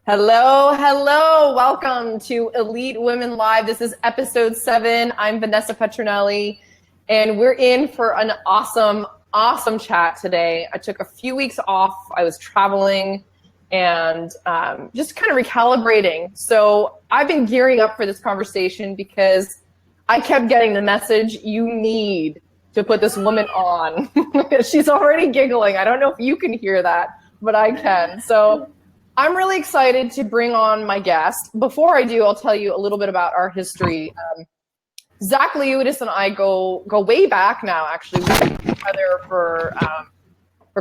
Hello, hello. Welcome to Elite Women Live. This is episode 7. I'm Vanessa Petronelli, and we're in for an awesome chat today. I took a few weeks off. I was traveling and just kind of recalibrating. So I've been gearing up for this conversation because I kept getting the message, you need to put this woman on. She's already giggling. I don't know if you can hear that, but I can. So I'm really excited to bring on my guest. Before I do, I'll tell you a little bit about our history. Zak Lioutas and I go way back now, actually. We've been together for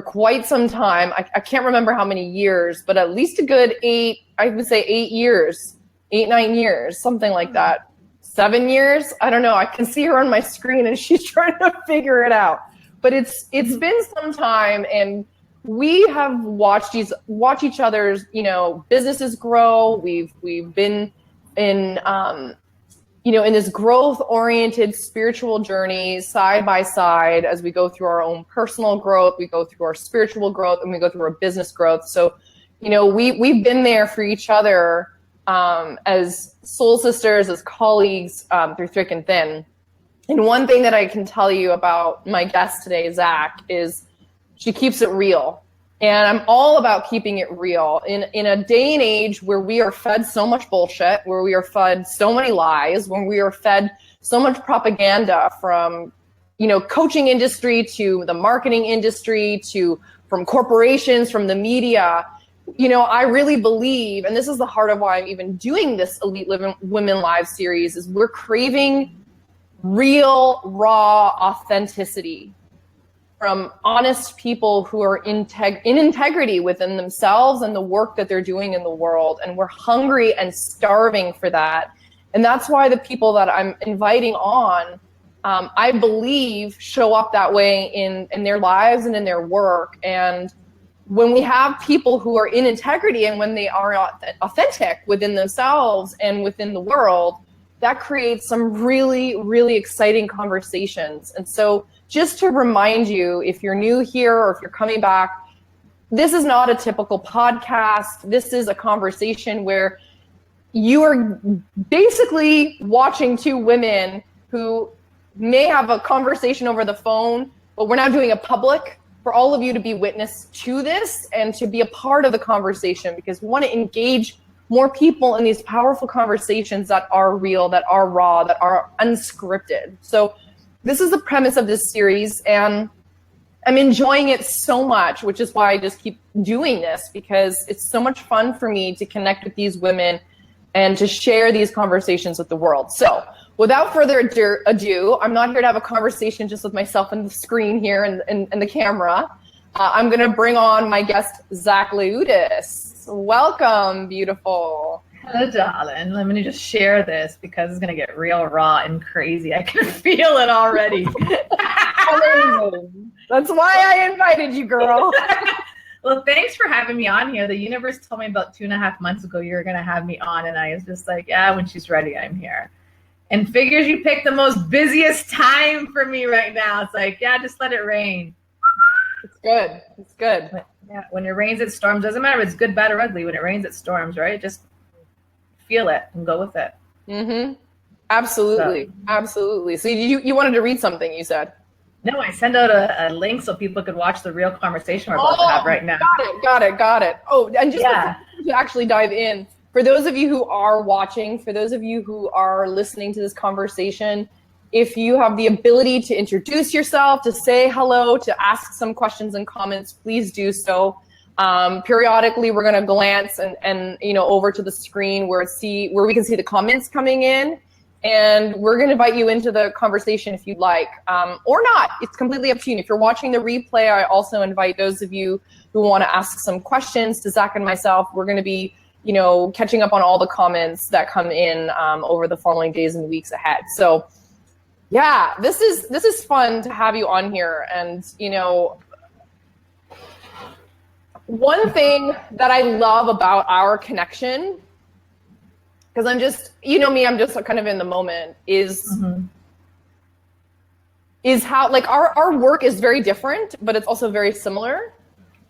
quite some time. I can't remember how many years, but at least a good 8 years, 9 years, something like that. 7 years? I don't know. I can see her on my screen and she's trying to figure it out. But it's been some time, and we have watched each other's, businesses grow. We've been in, in this growth-oriented spiritual journey side by side as we go through our own personal growth, we go through our spiritual growth, and we go through our business growth. So, we've been there for each other as soul sisters, as colleagues through thick and thin. And one thing that I can tell you about my guest today, Zak, is she keeps it real. And I'm all about keeping it real. In a day and age where we are fed so much bullshit, where we are fed so many lies, when we are fed so much propaganda from, coaching industry to the marketing industry to from corporations, from the media, I really believe, and this is the heart of why I'm even doing this Elite Women Live series, is we're craving real, raw authenticity from honest people who are in integrity within themselves and the work that they're doing in the world. And we're hungry and starving for that. And that's why the people that I'm inviting on, I believe, show up that way in their lives and in their work. And when we have people who are in integrity and when they are authentic within themselves and within the world, that creates some really, really exciting conversations. And so just to remind you, if you're new here or if you're coming back, this is not a typical podcast. This is a conversation where you are basically watching two women who may have a conversation over the phone, but we're now doing a public for all of you to be witness to this and to be a part of the conversation, because we want to engage more people in these powerful conversations that are real, that are raw, that are unscripted. So this is the premise of this series, and I'm enjoying it so much, which is why I just keep doing this, because it's so much fun for me to connect with these women and to share these conversations with the world. So without further ado, I'm not here to have a conversation just with myself and the screen here and the camera. I'm going to bring on my guest, Zak Lioutas. Welcome, beautiful. Hello, darling. Let me just share this because it's going to get real raw and crazy. I can feel it already. That's why I invited you, girl. Well, thanks for having me on here. The universe told me about 2.5 months ago you were going to have me on, and I was just like, yeah, when she's ready, I'm here. And figures you picked the most busiest time for me right now. It's like, yeah, just let it rain. It's good. It's good. Yeah, when it rains, it storms. Doesn't matter if it's good, bad, or ugly. When it rains, it storms, right? Just feel it and go with it. Mm-hmm. Absolutely. Absolutely. So you wanted to read something, you said? No, I sent out a link so people could watch the real conversation we're about to have right now. Got it. Oh, and just to actually dive in, for those of you who are watching, for those of you who are listening to this conversation, if you have the ability to introduce yourself, to say hello, to ask some questions and comments, please do so. Periodically, we're going to glance and over to the screen where we can see the comments coming in, and we're going to invite you into the conversation if you'd like, or not. It's completely up to you. If you're watching the replay, I also invite those of you who want to ask some questions to Zak and myself. We're going to be catching up on all the comments that come in over the following days and weeks ahead. So yeah, this is fun to have you on here. And one thing that I love about our connection, because I'm just, me, I'm just kind of in the moment, is how like our work is very different, but it's also very similar.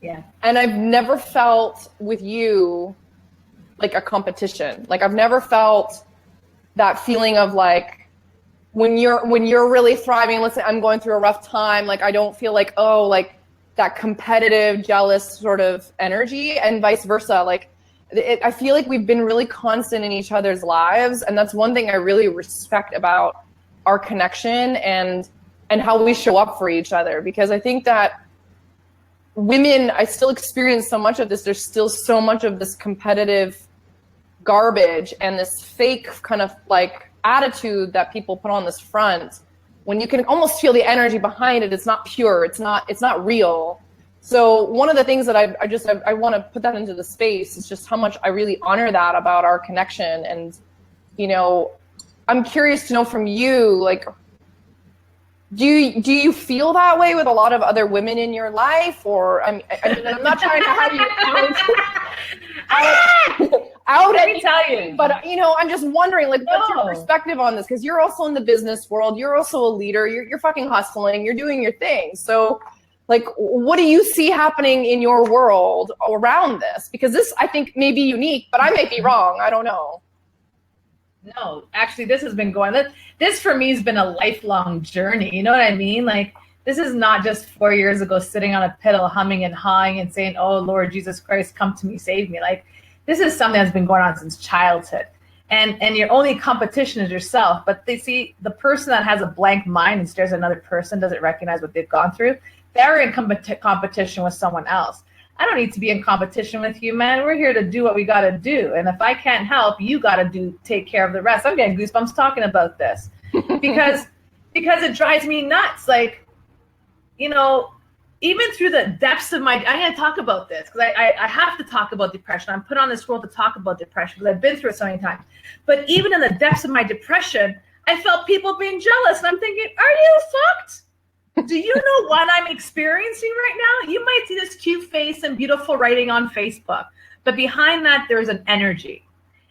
Yeah. And I've never felt with you like a competition. Like I've never felt that feeling of like when you're really thriving, let's say I'm going through a rough time, like I don't feel like, oh, like that competitive, jealous sort of energy, and vice versa. Like I feel like we've been really constant in each other's lives, and that's one thing I really respect about our connection and how we show up for each other, because I think that women, I still experience so much of this. There's still so much of this competitive garbage and this fake kind of like attitude that people put on this front, when you can almost feel the energy behind it. It's not pure, it's not real. So one of the things that I want to put that into the space is just how much I really honor that about our connection. And you know, I'm curious to know from you, like, do you feel that way with a lot of other women in your life? Or I'm not trying to have you out Let me tell you. but you know, I'm just wondering, like, what's your perspective on this? Because you're also in the business world, you're also a leader, you're fucking hustling, you're doing your thing. So like, what do you see happening in your world around this? Because this, I think, may be unique, but I may be wrong. I don't know. No, actually, this has been this for me has been a lifelong journey. You know what I mean? Like, this is not just 4 years ago sitting on a pillow, humming and hawing and saying, oh, Lord Jesus Christ, come to me, save me. Like, this is something that's been going on since childhood. And your only competition is yourself. But they see the person that has a blank mind and stares at another person, doesn't recognize what they've gone through. They're in competition with someone else. I don't need to be in competition with you, man. We're here to do what we got to do. And if I can't help, you got to take care of the rest. I'm getting goosebumps talking about this because it drives me nuts. Like, you know, even through the depths of I'm going to talk about this because I have to talk about depression. I'm put on this world to talk about depression because I've been through it so many times. But even in the depths of my depression, I felt people being jealous. And I'm thinking, are you fucked? Do you know what I'm experiencing right now? You might see this cute face and beautiful writing on Facebook, but behind that, there's an energy.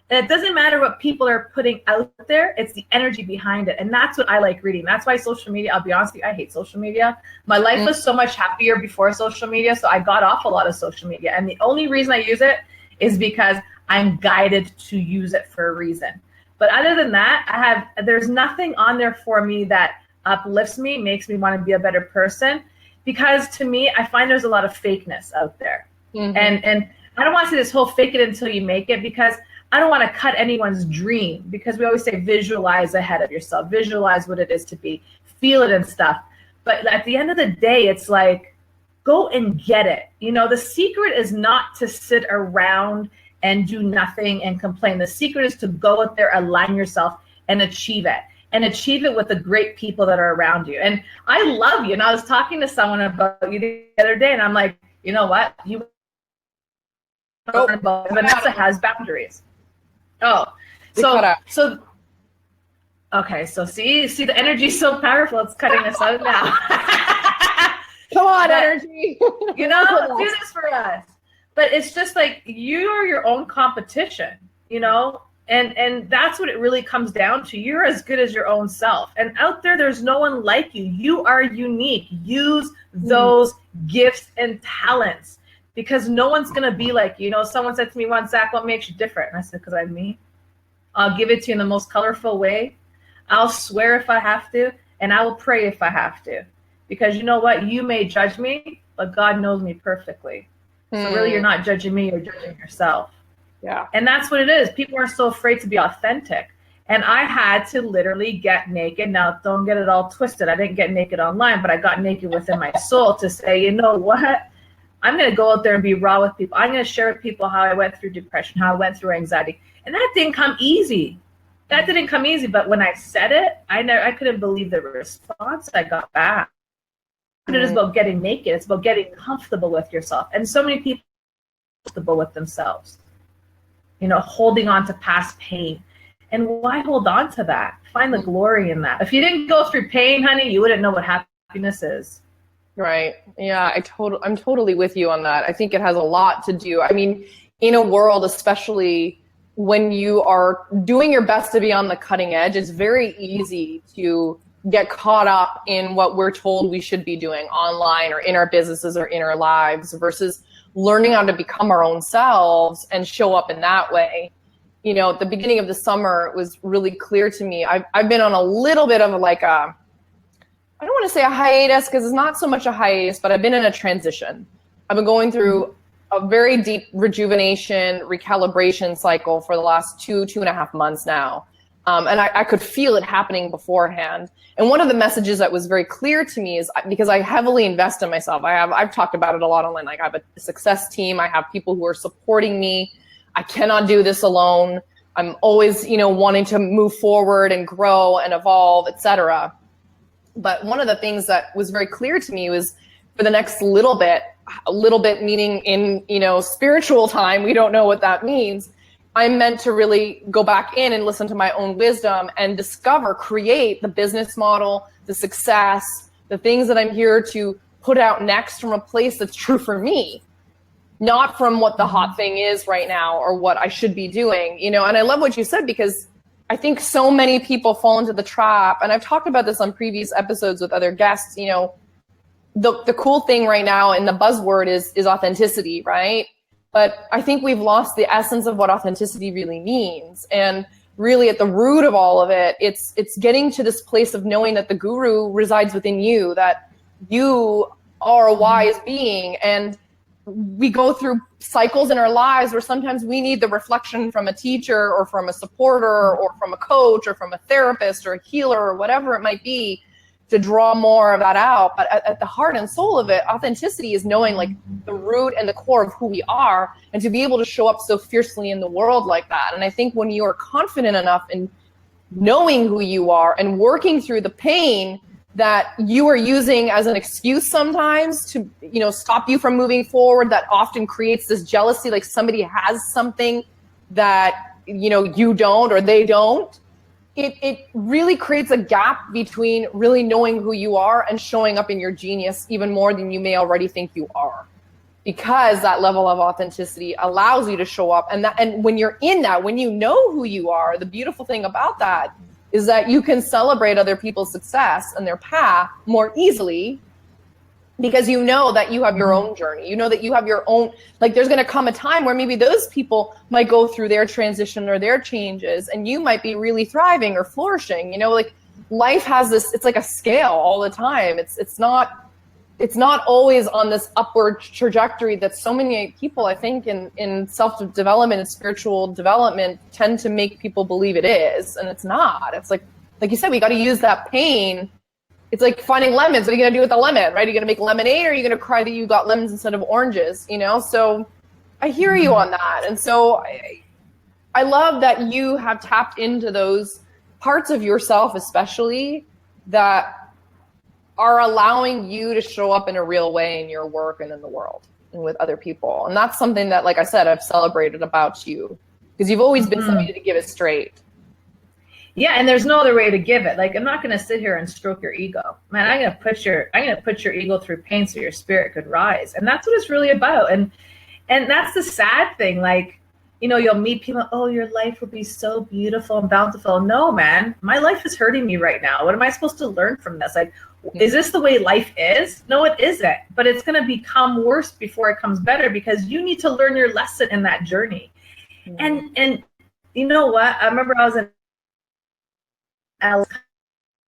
And it doesn't matter what people are putting out there, it's the energy behind it. And that's what I like reading. That's why social media, I'll be honest with you, I hate social media. My life was so much happier before social media, so I got off a lot of social media. And the only reason I use it is because I'm guided to use it for a reason. But other than that, there's nothing on there for me that uplifts me, makes me want to be a better person, because to me, I find there's a lot of fakeness out there. Mm-hmm. And I don't want to say this whole fake it until you make it, because I don't want to cut anyone's dream, because we always say visualize ahead of yourself, visualize what it is to be, feel it and stuff. But at the end of the day, it's like, go and get it. You know, the secret is not to sit around and do nothing and complain. The secret is to go out there, align yourself and achieve it. And achieve it with the great people that are around you. And I love you. And I was talking to someone about you the other day, and I'm like, you know what? Vanessa has boundaries. Oh, so okay. So see, the energy is so powerful. It's cutting us out now. Come on, energy. You know, do this for us. But it's just like, you are your own competition, you know? And that's what it really comes down to. You're as good as your own self. And out there's no one like you. You are unique. Use those gifts and talents, because no one's going to be like you. You know, someone said to me once, Zach, what makes you different? And I said, because I'm me. I'll give it to you in the most colorful way. I'll swear if I have to, and I will pray if I have to. Because you know what? You may judge me, but God knows me perfectly. So really, you're not judging me, you're judging yourself. Yeah. And that's what it is. People are so afraid to be authentic. And I had to literally get naked. Now, don't get it all twisted. I didn't get naked online, but I got naked within my soul to say, you know what? I'm going to go out there and be raw with people. I'm going to share with people how I went through depression, how I went through anxiety. And that didn't come easy. But when I said it, I couldn't believe the response I got back. It is about getting naked. It's about getting comfortable with yourself. And so many people are comfortable with themselves. You know, holding on to past pain. And why hold on to that? Find the glory in that. If you didn't go through pain, honey, you wouldn't know what happiness is. Right. Yeah, I'm totally with you on that. I think it has a lot to do. I mean, in a world, especially when you are doing your best to be on the cutting edge, it's very easy to get caught up in what we're told we should be doing online or in our businesses or in our lives, versus learning how to become our own selves and show up in that way. You know, at the beginning of the summer, it was really clear to me. I've been on a little bit of like a, I don't want to say a hiatus because it's not so much a hiatus, but I've been in a transition. I've been going through a very deep rejuvenation, recalibration cycle for the last 2.5 months now. And I could feel it happening beforehand. And one of the messages that was very clear to me is because I heavily invest in myself. I've talked about it a lot online. Like I have a success team. I have people who are supporting me. I cannot do this alone. I'm always, you know, wanting to move forward and grow and evolve, etc. But one of the things that was very clear to me was for the next little bit, a little bit meaning in, you know, spiritual time, we don't know what that means. I'm meant to really go back in and listen to my own wisdom and discover, create the business model, the success, the things that I'm here to put out next from a place that's true for me, not from what the hot thing is right now or what I should be doing, you know. And I love what you said, because I think so many people fall into the trap, and I've talked about this on previous episodes with other guests, you know, the cool thing right now and the buzzword is authenticity, right? But I think we've lost the essence of what authenticity really means. And really at the root of all of it, it's getting to this place of knowing that the guru resides within you, that you are a wise being. And we go through cycles in our lives where sometimes we need the reflection from a teacher or from a supporter or from a coach or from a therapist or a healer or whatever it might be to draw more of that out. But at the heart and soul of it, authenticity is knowing like the root and the core of who we are, and to be able to show up so fiercely in the world like that. And I think when you are confident enough in knowing who you are and working through the pain that you are using as an excuse sometimes to, you know, stop you from moving forward, that often creates this jealousy, like somebody has something that, you know, you don't or they don't. It really creates a gap between really knowing who you are and showing up in your genius even more than you may already think you are, because that level of authenticity allows you to show up. And when you're in that, when you know who you are, the beautiful thing about that is that you can celebrate other people's success and their path more easily, because you know that you have your own journey. You know that you have your own, like there's going to come a time where maybe those people might go through their transition or their changes, and you might be really thriving or flourishing. You know, like life has this, it's like a scale all the time. It's not always on this upward trajectory that so many people, I think, in self-development and spiritual development tend to make people believe it is. And it's not. It's like you said, we got to use that pain. It's like finding lemons. What are you going to do with the lemon, right? Are you going to make lemonade, or are you going to cry that you got lemons instead of oranges, you know? So I hear you on that. And so I love that you have tapped into those parts of yourself, especially, that are allowing you to show up in a real way in your work and in the world and with other people. And that's something that, like I said, I've celebrated about you, because you've always been somebody to give it straight. Yeah, and there's no other way to give it. Like, I'm not going to sit here and stroke your ego, man. I'm going to put your ego through pain so your spirit could rise, and that's what it's really about. And that's the sad thing. Like, you know, you'll meet people. Oh, your life will be so beautiful and bountiful. No, man, my life is hurting me right now. What am I supposed to learn from this? Like, is this the way life is? No, it isn't. But it's going to become worse before it comes better, because you need to learn your lesson in that journey. And you know what? I remember I was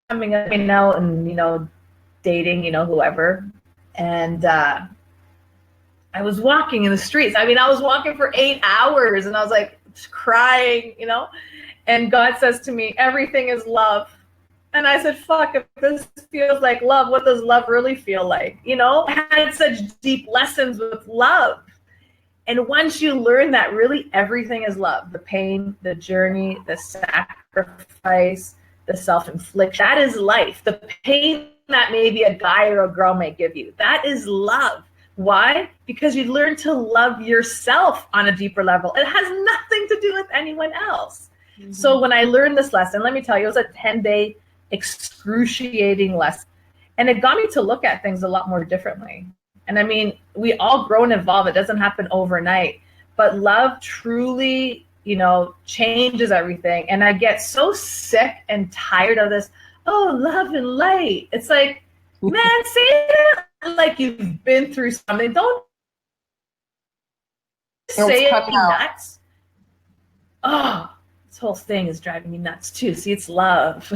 coming up, you know, and, you know, dating, you know, whoever. And I was walking in the streets. I mean, I was walking for 8 hours, and I was like crying, you know, and God says to me, everything is love. And I said, fuck, if this feels like love, what does love really feel like? You know, I had such deep lessons with love. And once you learn that really everything is love, the pain, the journey, the sacrifice, the self-infliction, that is life. The pain that maybe a guy or a girl may give you, that is love. Why? Because you learn to love yourself on a deeper level. It has nothing to do with anyone else. Mm-hmm. So when I learned this lesson, let me tell you, it was a 10-day excruciating lesson. And it got me to look at things a lot more differently. And I mean, we all grow and evolve. It doesn't happen overnight. But love truly, you know, changes everything. And I get so sick and tired of this, oh, love and light. It's like, man, say it like you've been through something. Don't saying nuts. Oh, this whole thing is driving me nuts too. See, it's love.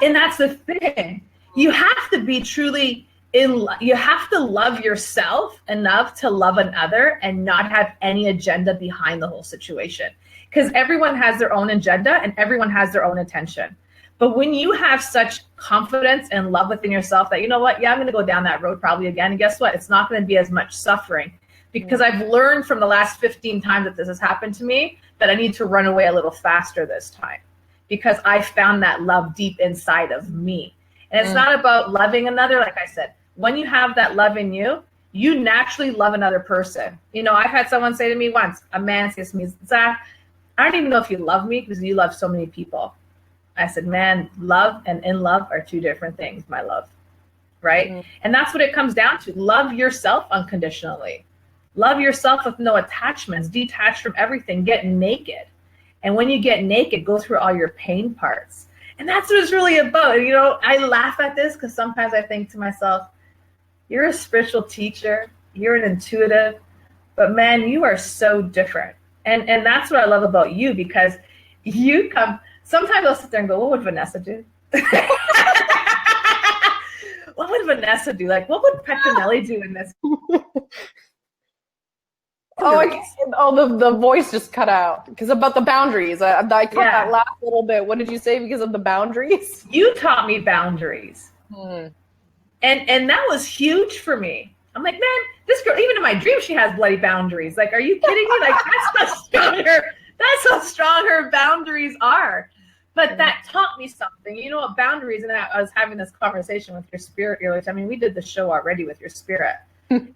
And that's the thing. You have to be truly you have to love yourself enough to love another and not have any agenda behind the whole situation. Because everyone has their own agenda and everyone has their own intention. But when you have such confidence and love within yourself that, you know what, yeah, I'm going to go down that road probably again. And guess what? It's not going to be as much suffering, because I've learned from the last 15 times that this has happened to me that I need to run away a little faster this time, because I found that love deep inside of me. And it's not about loving another. Like I said, when you have that love in you, you naturally love another person. You know, I've had someone say to me once, a man says to me, Zach, I don't even know if you love me because you love so many people. I said, man, love and in love are two different things, my love. Right? And that's what it comes down to. Love yourself unconditionally. Love yourself with no attachments. Detach from everything. Get naked. And when you get naked, go through all your pain parts. And that's what it's really about. You know, I laugh at this because sometimes I think to myself, you're a spiritual teacher, you're an intuitive, but man, you are so different. And that's what I love about you, because you come, sometimes I'll sit there and go, what would Vanessa do? What would Vanessa do? Like, what would Petronelli do in this? The voice just cut out because about the boundaries. I cut that last little bit. What did you say? Because of the boundaries? You taught me boundaries. And that was huge for me. I'm like, man, this girl, even in my dreams, she has bloody boundaries. Like, are you kidding me? Like, that's how strong her boundaries are. But that taught me something. You know what boundaries, and I was having this conversation with your spirit earlier. I mean, we did the show already with your spirit.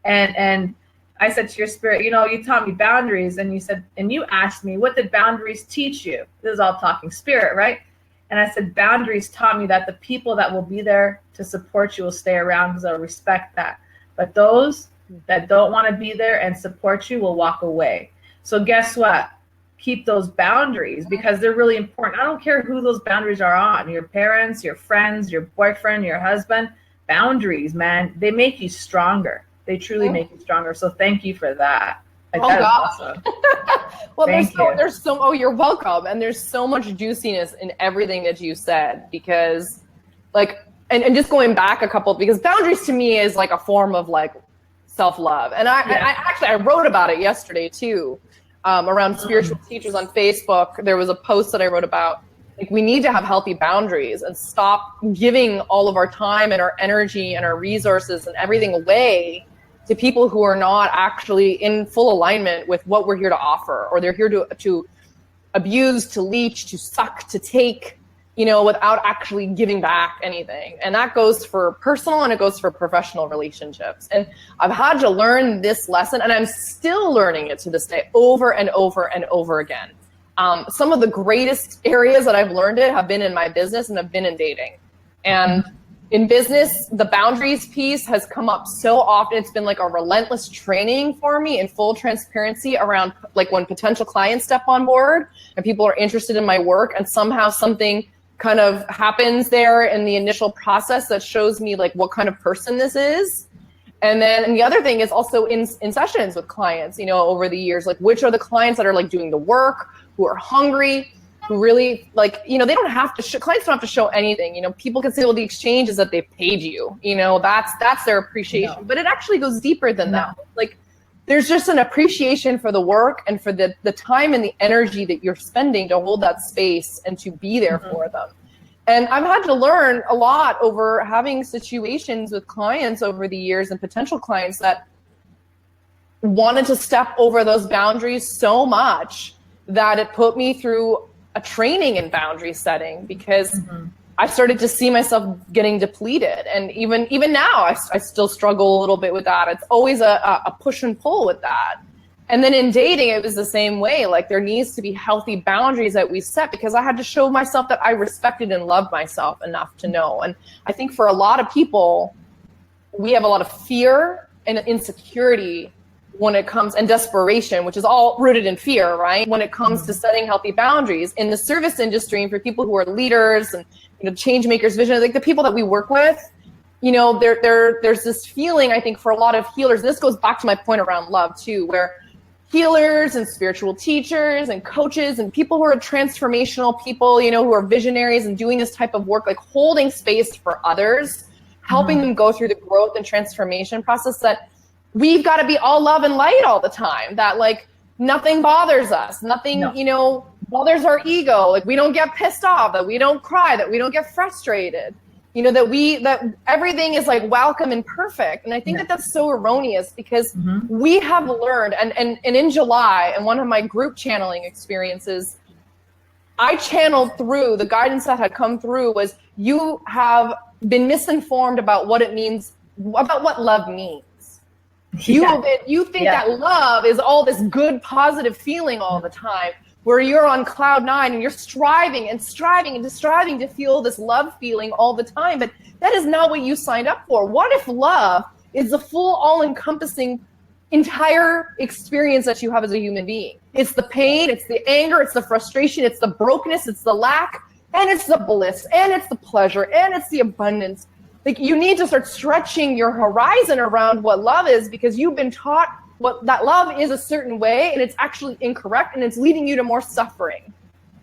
and I said to your spirit, you know, you taught me boundaries, and you said, and you asked me, what did boundaries teach you? This is all talking spirit, right? And I said, boundaries taught me that the people that will be there to support you will stay around because they'll respect that. But those that don't want to be there and support you will walk away. So guess what? Keep those boundaries because they're really important. I don't care who those boundaries are on, your parents, your friends, your boyfriend, your husband. Boundaries, man, they make you stronger. They truly make you stronger. So thank you for that. Like, that is awesome. Well, you're welcome. And there's so much juiciness in everything that you said, because like, and just going back a couple, because boundaries to me is like a form of like self-love. And I wrote about it yesterday too, around spiritual teachers on Facebook. There was a post that I wrote about, like, we need to have healthy boundaries and stop giving all of our time and our energy and our resources and everything away to people who are not actually in full alignment with what we're here to offer, or they're here to abuse, to leech, to suck, to take, you know, without actually giving back anything. And that goes for personal and it goes for professional relationships. And I've had to learn this lesson, and I'm still learning it to this day, over and over and over again. Some of the greatest areas that I've learned it have been in my business and have been in dating. And in business, the boundaries piece has come up so often. It's been like a relentless training for me in full transparency around like when potential clients step on board and people are interested in my work, and somehow something kind of happens there in the initial process that shows me like what kind of person this is. And the other thing is also in sessions with clients, you know, over the years, like which are the clients that are like doing the work, who are hungry, who really like, you know, they don't have to clients don't have to show anything. You know, people can say, well, the exchange is that they paid you, you know, that's their appreciation, but it actually goes deeper than that. Like there's just an appreciation for the work and for the time and the energy that you're spending to hold that space and to be there for them. And I've had to learn a lot over having situations with clients over the years and potential clients that wanted to step over those boundaries so much that it put me through a training in boundary setting, because I started to see myself getting depleted. And even now, I still struggle a little bit with that. It's always a push and pull with that. And then in dating, it was the same way. Like there needs to be healthy boundaries that we set, because I had to show myself that I respected and loved myself enough to know. And I think for a lot of people, we have a lot of fear and insecurity when it comes, and desperation, which is all rooted in fear, right? When it comes to setting healthy boundaries in the service industry, and for people who are leaders and, you know, change makers, vision, like the people that we work with, you know, there's this feeling, I think, for a lot of healers, and this goes back to my point around love too, where healers and spiritual teachers and coaches and people who are transformational people, you know, who are visionaries and doing this type of work, like holding space for others, helping them go through the growth and transformation process, that we've got to be all love and light all the time, that like nothing bothers us, nothing, you know, bothers our ego. Like we don't get pissed off, that we don't cry, that we don't get frustrated, you know, that everything is like welcome and perfect. And I think that that's so erroneous, because we have learned, and in July, in one of my group channeling experiences, I channeled through the guidance that had come through was, you have been misinformed about what it means, about what love means. You think that love is all this good, positive feeling all the time, where you're on cloud nine and you're striving to feel this love feeling all the time. But that is not what you signed up for. What if love is the full, all-encompassing entire experience that you have as a human being? It's the pain, it's the anger, it's the frustration, it's the brokenness, it's the lack, and it's the bliss, and it's the pleasure, and it's the abundance. Like, you need to start stretching your horizon around what love is, because you've been taught that love is a certain way, and it's actually incorrect, and it's leading you to more suffering.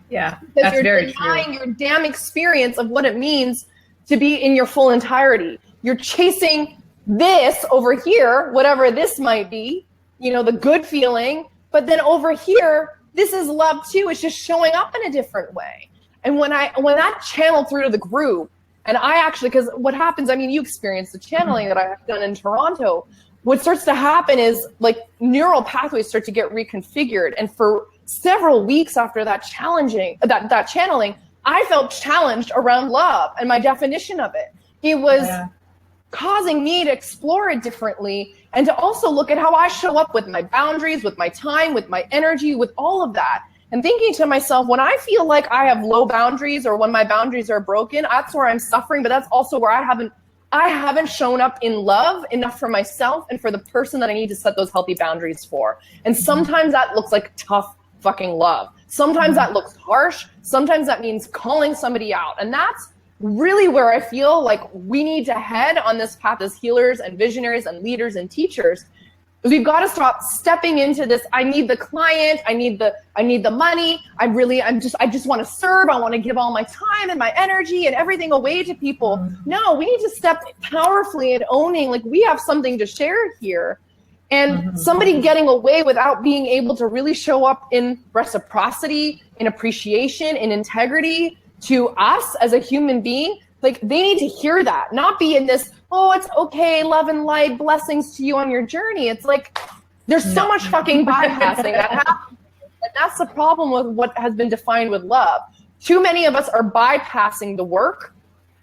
Yeah, because that's you're very denying true. your damn experience of what it means to be in your full entirety. You're chasing this over here, whatever this might be, you know, the good feeling, but then over here, this is love too. It's just showing up in a different way. And when that channeled through to the group, and I actually, because what happens, I mean, you experienced the channeling that I've done in Toronto. What starts to happen is like neural pathways start to get reconfigured. And for several weeks after that channeling, I felt challenged around love and my definition of it. It was causing me to explore it differently, and to also look at how I show up with my boundaries, with my time, with my energy, with all of that. And thinking to myself, when I feel like I have low boundaries, or when my boundaries are broken, that's where I'm suffering. But that's also where I haven't shown up in love enough for myself and for the person that I need to set those healthy boundaries for. And sometimes that looks like tough fucking love. Sometimes that looks harsh. Sometimes that means calling somebody out. And that's really where I feel like we need to head on this path as healers and visionaries and leaders and teachers. We've got to stop stepping into this. I need the client. I need the money. I just want to serve. I want to give all my time and my energy and everything away to people. No, we need to step powerfully in owning, like, we have something to share here. And somebody getting away without being able to really show up in reciprocity, in appreciation, in integrity to us as a human being, like, they need to hear that, not be in this, oh, it's okay, love and light, blessings to you on your journey. It's like, there's so much fucking bypassing that happens. And that's the problem with what has been defined with love. Too many of us are bypassing the work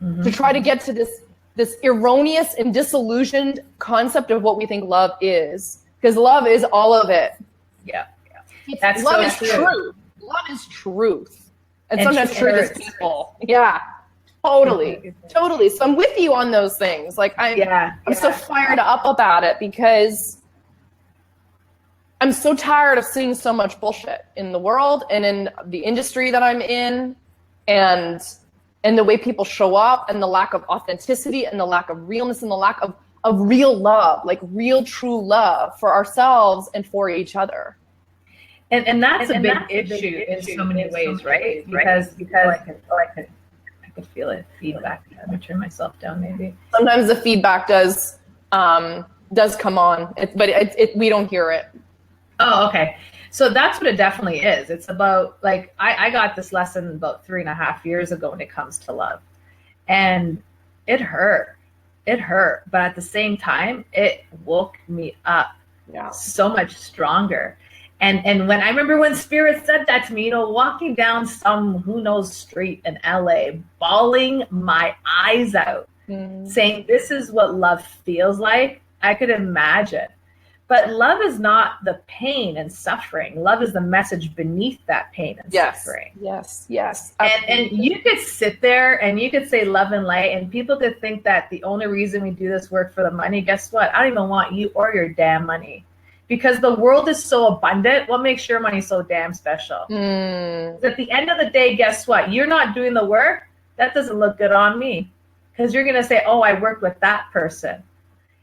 to try to get to this erroneous and disillusioned concept of what we think love is. Because love is all of it. Yeah. That's love is truth. Love is truth. And sometimes truth is people. Yeah. Totally. So I'm with you on those things. Like, I'm so fired up about it, because I'm so tired of seeing so much bullshit in the world and in the industry that I'm in, and the way people show up, and the lack of authenticity, and the lack of realness, and the lack of real love, like real true love for ourselves and for each other. And that's a big issue in so many ways, right? Because I could feel it feedback. I'm gonna turn myself down maybe. Sometimes the feedback does come on, but we don't hear it. Oh, okay. So that's what it definitely is. It's about, like, I got this lesson about 3.5 years ago when it comes to love, and it hurt. But at the same time, it woke me up so much stronger. And when I remember when Spirit said that to me, you know, walking down some who knows street in LA, bawling my eyes out, saying, this is what love feels like, I could imagine. But love is not the pain and suffering. Love is the message beneath that pain and suffering. Yes. And you could sit there and you could say love and light, and people could think that the only reason we do this work for the money. Guess what? I don't even want you or your damn money. Because the world is so abundant, what makes your money so damn special? At the end of the day, guess what? You're not doing the work. That doesn't look good on me. Because you're going to say, oh, I worked with that person.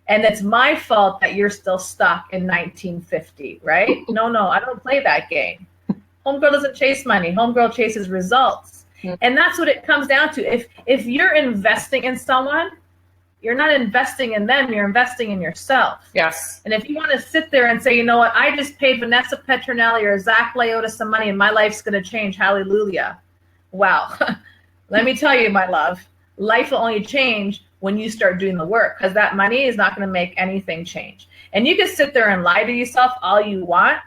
And it's my fault that you're still stuck in 1950, right? No, I don't play that game. Homegirl doesn't chase money. Homegirl chases results. And that's what it comes down to. If you're investing in someone, you're not investing in them, you're investing in yourself. Yes. And if you want to sit there and say, you know what, I just paid Vanessa Petronelli or Zak Lioutas some money and my life's going to change, hallelujah. Wow. Let me tell you, my love, life will only change when you start doing the work, because that money is not going to make anything change. And you can sit there and lie to yourself all you want,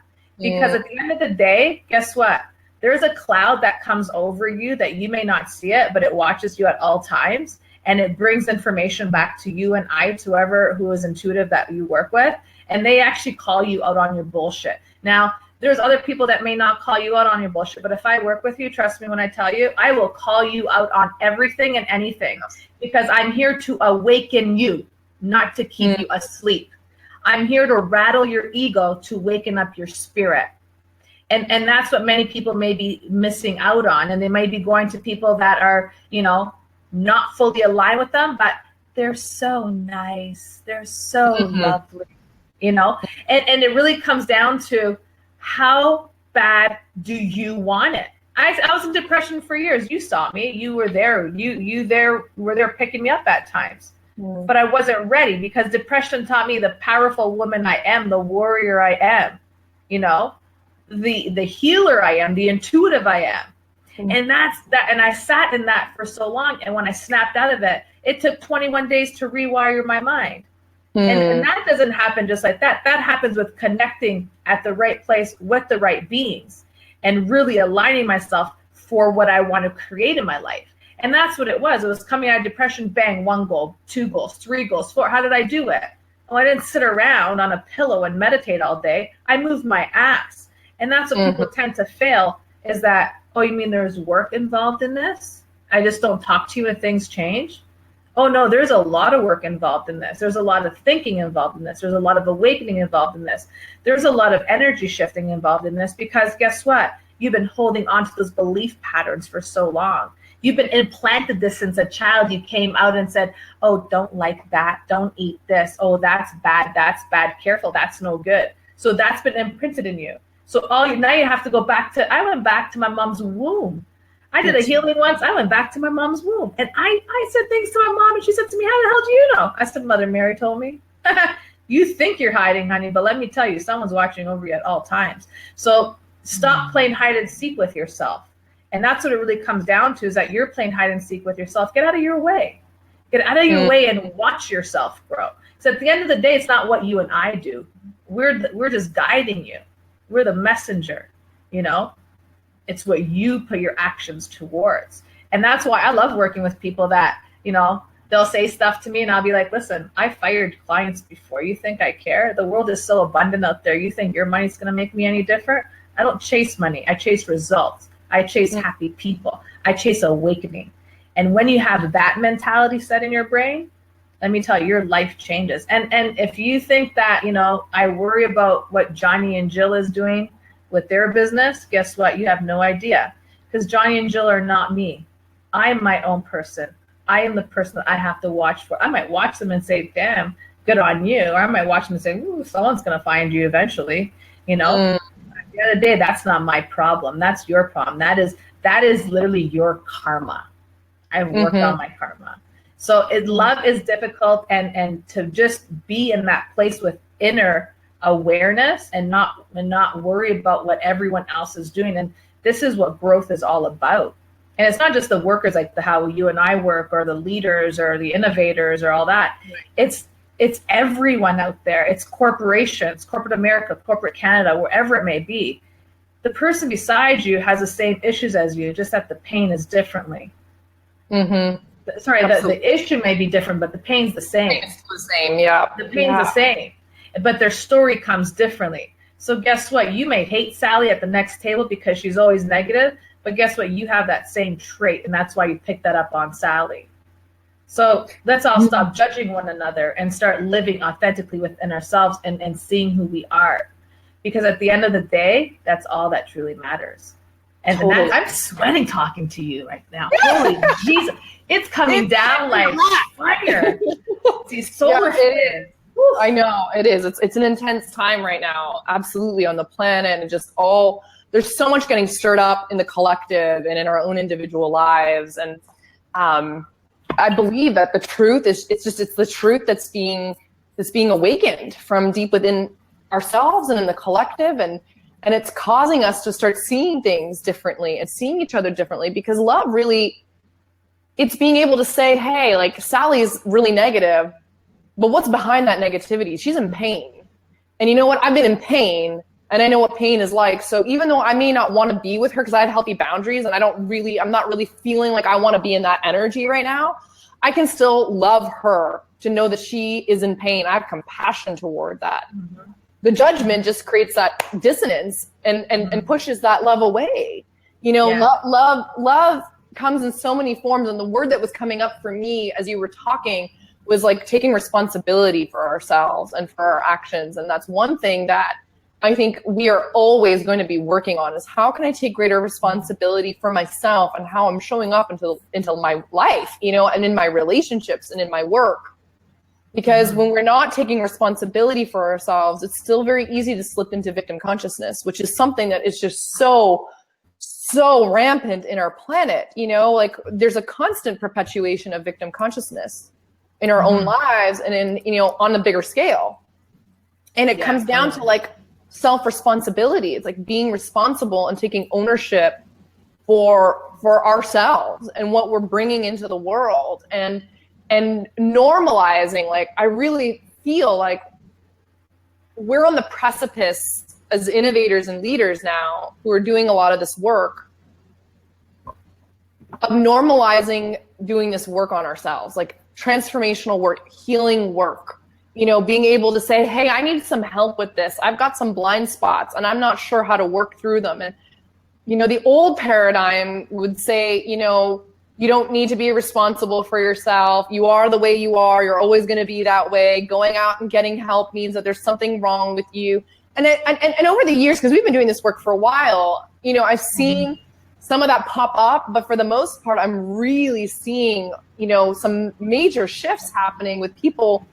because at the end of the day, guess what? There's a cloud that comes over you that you may not see it, but it watches you at all times. And it brings information back to you and I, to who is intuitive that you work with. And they actually call you out on your bullshit. Now, there's other people that may not call you out on your bullshit, but if I work with you, trust me when I tell you, I will call you out on everything and anything, because I'm here to awaken you, not to keep you asleep. I'm here to rattle your ego to waken up your spirit. And that's what many people may be missing out on. And they may be going to people that are, not fully aligned with them, but they're so nice. They're so lovely, and it really comes down to, how bad do you want it? I was in depression for years. You saw me. You were there. You were there picking me up at times. But I wasn't ready, because depression taught me the powerful woman I am, the warrior I am, the healer I am, the intuitive I am. And that's that. And I sat in that for so long. And when I snapped out of it, it took 21 days to rewire my mind. And that doesn't happen just like that. That happens with connecting at the right place with the right beings and really aligning myself for what I want to create in my life. And that's what it was. It was coming out of depression, bang, 1 goal, 2 goals, 3 goals, 4. How did I do it? Well, I didn't sit around on a pillow and meditate all day. I moved my ass. And that's what people tend to fail, is that, oh, you mean there's work involved in this? I just don't talk to you and things change? Oh, no, there's a lot of work involved in this. There's a lot of thinking involved in this. There's a lot of awakening involved in this. There's a lot of energy shifting involved in this, because guess what? You've been holding on to those belief patterns for so long. You've been implanted this since a child. You came out and said, oh, don't like that. Don't eat this. Oh, that's bad. That's bad. Careful. That's no good. So that's been imprinted in you. So now you have to go back to, I went back to my mom's womb. I did a healing once. I went back to my mom's womb. And I said things to my mom, and she said to me, how the hell do you know? I said, Mother Mary told me. You think you're hiding, honey, but let me tell you, someone's watching over you at all times. So stop playing hide and seek with yourself. And that's what it really comes down to, is that you're playing hide and seek with yourself. Get out of your way. Get out of your way and watch yourself grow. So at the end of the day, it's not what you and I do. We're just guiding you. We're the messenger, It's what you put your actions towards. And that's why I love working with people that, they'll say stuff to me and I'll be like, listen, I fired clients before. You think I care? The world is so abundant out there. You think your money's going to make me any different? I don't chase money. I chase results. I chase happy people. I chase awakening. And when you have that mentality set in your brain, let me tell you, your life changes. And if you think that, I worry about what Johnny and Jill is doing with their business, guess what? You have no idea, because Johnny and Jill are not me. I am my own person. I am the person that I have to watch for. I might watch them and say, damn, good on you. Or I might watch them and say, ooh, someone's going to find you eventually. At the end of the day, that's not my problem. That's your problem. That is literally your karma. I've worked on my karma. So love is difficult, and to just be in that place with inner awareness and not worry about what everyone else is doing. And this is what growth is all about. And it's not just the workers, like how you and I work, or the leaders or the innovators or all that. Right. It's everyone out there. It's corporations, corporate America, corporate Canada, wherever it may be. The person beside you has the same issues as you, just that the pain is differently. Sorry, the issue may be different, but the pain's the same. It's the same, yeah. The pain's the same, but their story comes differently. So guess what? You may hate Sally at the next table because she's always negative, but guess what? You have that same trait, and that's why you pick that up on Sally. So let's all stop judging one another and start living authentically within ourselves and seeing who we are. Because at the end of the day, that's all that truly matters. And totally. I'm sweating talking to you right now. Holy Jesus. It's coming down like fire. These solar flares. I know it is. It's an intense time right now, absolutely, on the planet, and just there's so much getting stirred up in the collective and in our own individual lives. And I believe that the truth is, it's the truth that's being awakened from deep within ourselves and in the collective, and it's causing us to start seeing things differently and seeing each other differently, because love really, it's being able to say, hey, like, Sally's really negative, but what's behind that negativity? She's in pain. And you know what? I've been in pain, and I know what pain is like. So even though I may not want to be with her because I have healthy boundaries and I'm not really feeling like I want to be in that energy right now, I can still love her to know that she is in pain. I have compassion toward that. Mm-hmm. The judgment just creates that dissonance and pushes that love away. You know, love comes in so many forms. And the word that was coming up for me as you were talking was like taking responsibility for ourselves and for our actions. And that's one thing that I think we are always going to be working on, is how can I take greater responsibility for myself and how I'm showing up into my life, you know, and in my relationships and in my work. Because when we're not taking responsibility for ourselves, it's still very easy to slip into victim consciousness, which is something that is just so rampant in our planet. You know, like, there's a constant perpetuation of victim consciousness in our own lives and in, you know, on a bigger scale. And it comes down to like self-responsibility. It's like being responsible and taking ownership for ourselves and what we're bringing into the world, and normalizing. Like, I really feel like we're on the precipice as innovators and leaders now who are doing a lot of this work of normalizing doing this work on ourselves, like transformational work, healing work, you know, being able to say, hey, I need some help with this. I've got some blind spots and I'm not sure how to work through them. And, you know, the old paradigm would say, you know, you don't need to be responsible for yourself. You are the way you are. You're always going to be that way. Going out and getting help means that there's something wrong with you. And over the years, because we've been doing this work for a while, you know, I've seen some of that pop up, but for the most part, I'm really seeing, you know, some major shifts happening with people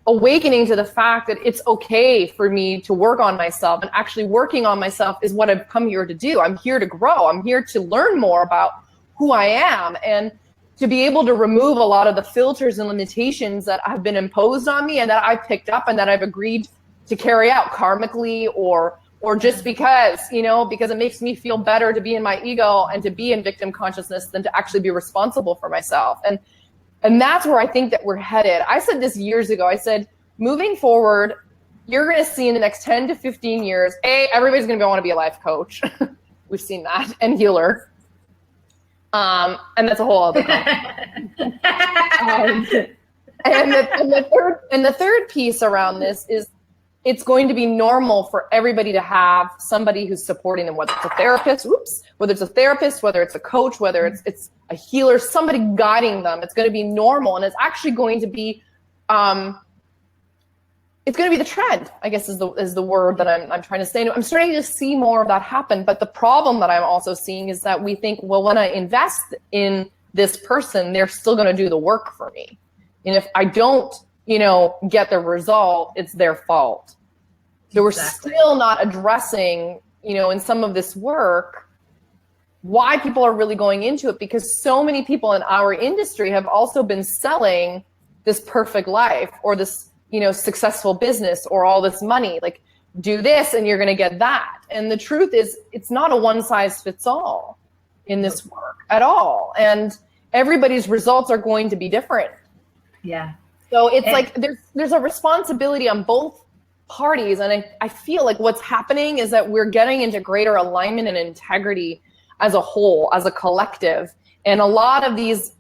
awakening to the fact that it's okay for me to work on myself, and actually working on myself is what I've come here to do. I'm here to grow. I'm here to learn more about who I am, and to be able to remove a lot of the filters and limitations that have been imposed on me and that I've picked up and that I've agreed to carry out karmically, or just because, you know, because it makes me feel better to be in my ego and to be in victim consciousness than to actually be responsible for myself. And that's where I think that we're headed. I said this years ago. I said, moving forward, you're going to see in the next 10 to 15 years, everybody's going to want to be a life coach. We've seen that, and healer. And that's a whole other thing. And the third piece around this is, it's going to be normal for everybody to have somebody who's supporting them, whether it's a therapist, whether it's a coach, whether it's a healer, somebody guiding them. It's going to be normal, and it's actually going to be, it's going to be the trend, I guess is the word that I'm trying to say. I'm starting to see more of that happen. But the problem that I'm also seeing is that we think, well, when I invest in this person, they're still going to do the work for me. And if I don't, you know, get the result, it's their fault. So we're still not addressing, you know, in some of this work, why people are really going into it, because so many people in our industry have also been selling this perfect life, or this, you know, successful business, or all this money, like, do this and you're going to get that. And the truth is, it's not a one size fits all in this work at all. And everybody's results are going to be different. Yeah. So it's like there's a responsibility on both parties. And I feel like what's happening is that we're getting into greater alignment and integrity as a whole, as a collective. And a lot of these,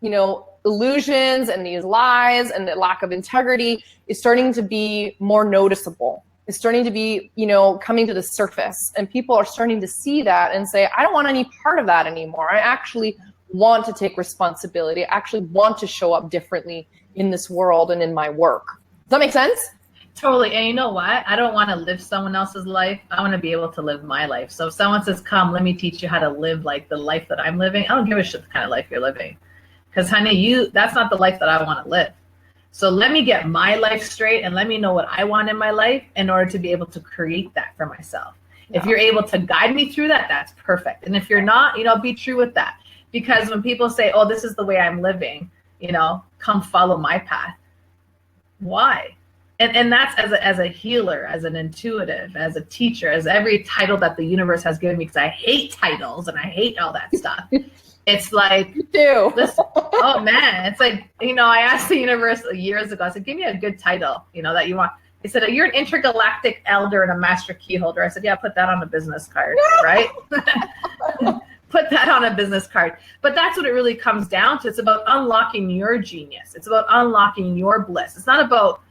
you know, illusions and these lies and the lack of integrity is starting to be more noticeable. It's starting to be, you know, coming to the surface. And people are starting to see that and say, I don't want any part of that anymore. I actually want to take responsibility. I actually want to show up differently in this world and in my work. Does that make sense? Totally. And you know what? I don't want to live someone else's life. I want to be able to live my life. So if someone says, come, let me teach you how to live like the life that I'm living, I don't give a shit the kind of life you're living. Because honey, that's not the life that I want to live. So let me get my life straight and let me know what I want in my life in order to be able to create that for myself. If you're able to guide me through that, that's perfect. And if you're not, be true with that. Because when people say, oh, this is the way I'm living, come follow my path. Why? And that's as a healer, as an intuitive, as a teacher, as every title that the universe has given me, because I hate titles and I hate all that stuff. It's like, listen, oh man, it's like, I asked the universe years ago, I said, give me a good title, that you want. They said, you're an intergalactic elder and a master key holder. I said, yeah, put that on a business card, right? Put that on a business card. But that's what it really comes down to. It's about unlocking your genius. It's about unlocking your bliss. It's not about,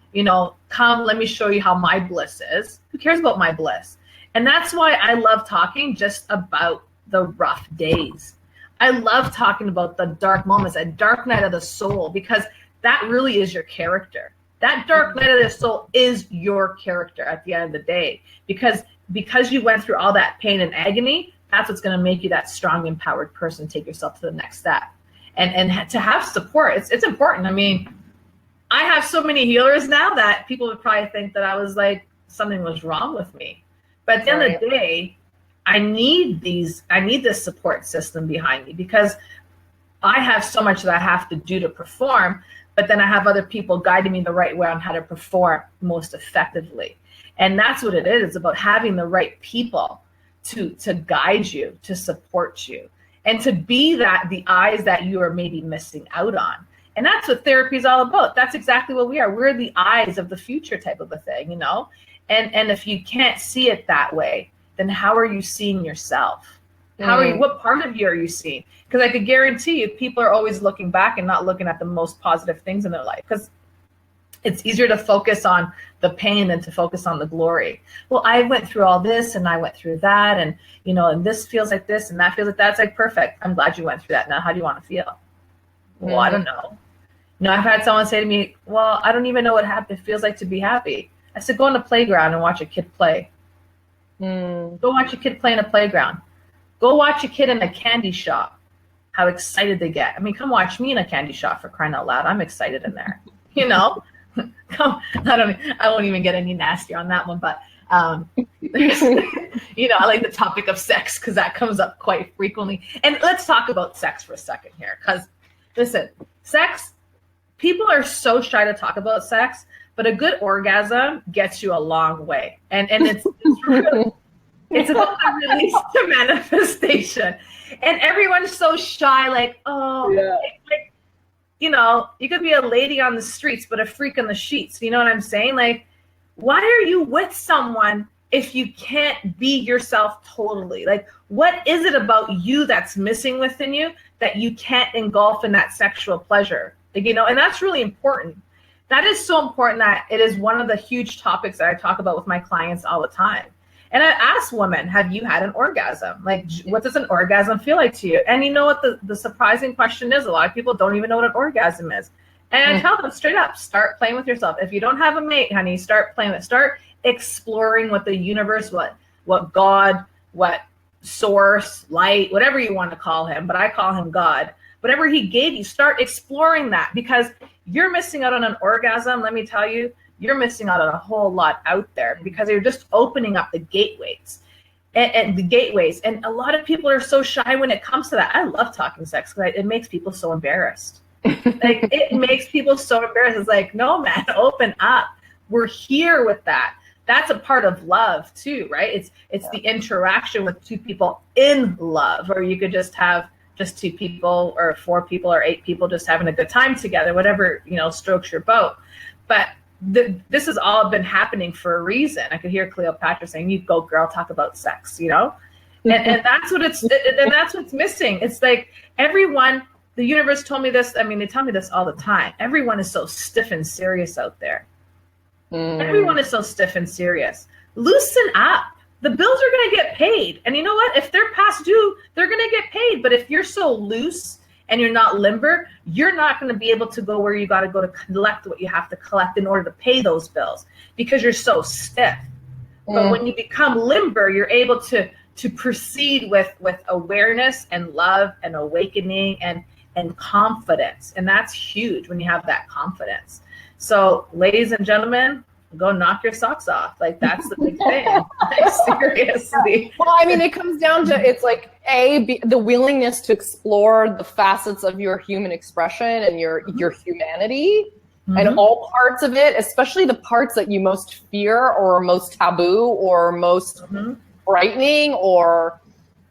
come, let me show you how my bliss is. Who cares about my bliss? And that's why I love talking just about the rough days. I love talking about the dark moments, that dark night of the soul, because that really is your character. That dark night of the soul is your character at the end of the day, because you went through all that pain and agony. That's what's going to make you that strong, empowered person, take yourself to the next step. And to have support, it's important. I mean, I have so many healers now that people would probably think that I was like, something was wrong with me. But at the end of the day, I need this support system behind me, because I have so much that I have to do to perform, but then I have other people guiding me the right way on how to perform most effectively. And that's what it is. It's about having the right people to guide you, to support you, and to be the eyes that you are maybe missing out on. And that's what therapy is all about. That's exactly what we are. We're the eyes of the future type of a thing, And if you can't see it that way, then how are you seeing yourself? What part of you are you seeing? Because I could guarantee you, people are always looking back and not looking at the most positive things in their life, because it's easier to focus on the pain than to focus on the glory. Well, I went through all this and I went through that, and and this feels like this and that feels like that. It's like, perfect. I'm glad you went through that. Now, how do you want to feel? Well, I don't know. I've had someone say to me, well, I don't even know what it feels like to be happy. I said, go on the playground and watch a kid play. Go watch a kid play in a playground. Go watch a kid in a candy shop. How excited they get. I mean, come watch me in a candy shop, for crying out loud. I'm excited in there. Come, I won't even get any nasty on that one, but there's, I like the topic of sex because that comes up quite frequently. And let's talk about sex for a second here, because listen, sex, people are so shy to talk about sex, but a good orgasm gets you a long way. And it's really, it's about the release to manifestation. And everyone's so shy, like, oh, like, you could be a lady on the streets, but a freak in the sheets. You know what I'm saying? Like, why are you with someone if you can't be yourself totally? Like, what is it about you that's missing within you that you can't engulf in that sexual pleasure? Like, and that's really important. That is so important that it is one of the huge topics that I talk about with my clients all the time. And I ask women, have you had an orgasm? Like, what does an orgasm feel like to you? And you know what the surprising question is? A lot of people don't even know what an orgasm is. And I tell them straight up, start playing with yourself. If you don't have a mate, honey, start playing with it. Start exploring what the universe, what God, what source, light, whatever you want to call him, but I call him God. Whatever he gave you, start exploring that, because you're missing out on an orgasm. Let me tell you, you're missing out on a whole lot out there, because you're just opening up the gateways and the gateways. And a lot of people are so shy when it comes to that. I love talking sex because it makes people so embarrassed. Like, it makes people so embarrassed. It's like, no, man, open up. We're here with that. That's a part of love too, right? It's the interaction with two people in love, or you could just have just two people or four people or eight people just having a good time together, whatever, strokes your boat. But this has all been happening for a reason. I could hear Cleopatra saying, you go girl, talk about sex, and that's what and that's what's missing. It's like everyone, the universe told me this. I mean, they tell me this all the time. Everyone is so stiff and serious out there. Everyone is so stiff and serious. Loosen up. The bills are going to get paid. And you know what? If they're past due, they're going to get paid. But if you're so loose and you're not limber, you're not going to be able to go where you got to go to collect what you have to collect in order to pay those bills, because you're so stiff. But when you become limber, you're able to proceed with awareness and love and awakening and confidence. And that's huge when you have that confidence. So ladies and gentlemen, go knock your socks off. Like, that's the big thing. Like, seriously. Well, I mean, it comes down to, it's like the willingness to explore the facets of your human expression and your humanity, and all parts of it, especially the parts that you most fear or most taboo or most frightening or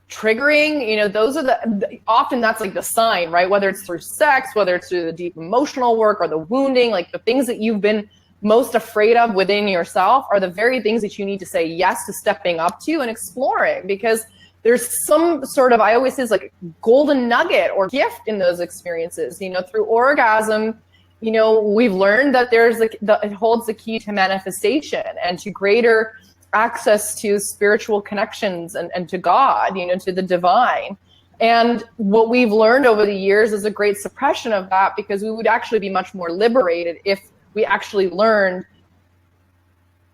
triggering. You know, those are often that's like the sign, right? Whether it's through sex, whether it's through the deep emotional work or the wounding, like the things that you've been most afraid of within yourself are the very things that you need to say yes to stepping up to and exploring, because there's some sort of, I always say, it's like golden nugget or gift in those experiences. You know, through orgasm, you know, we've learned that it holds the key to manifestation and to greater access to spiritual connections and to God, you know, to the divine. And what we've learned over the years is a great suppression of that, because we would actually be much more liberated if we actually learned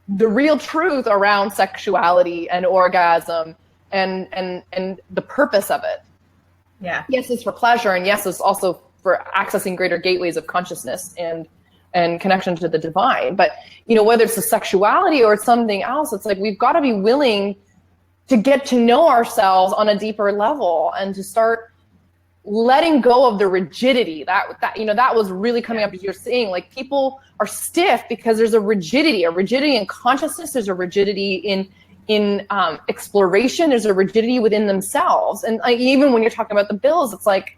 the real truth around sexuality and orgasm and the purpose of it. Yeah. Yes, it's for pleasure, and yes, it's also for accessing greater gateways of consciousness and connection to the divine. But, you know, whether it's the sexuality or something else, it's like we've got to be willing to get to know ourselves on a deeper level and to start letting go of the rigidity that you know, that was really coming up as you're saying. Like, people are stiff because there's a rigidity in consciousness. There's a rigidity in exploration. There's a rigidity within themselves. And like, even when you're talking about the bills, it's like,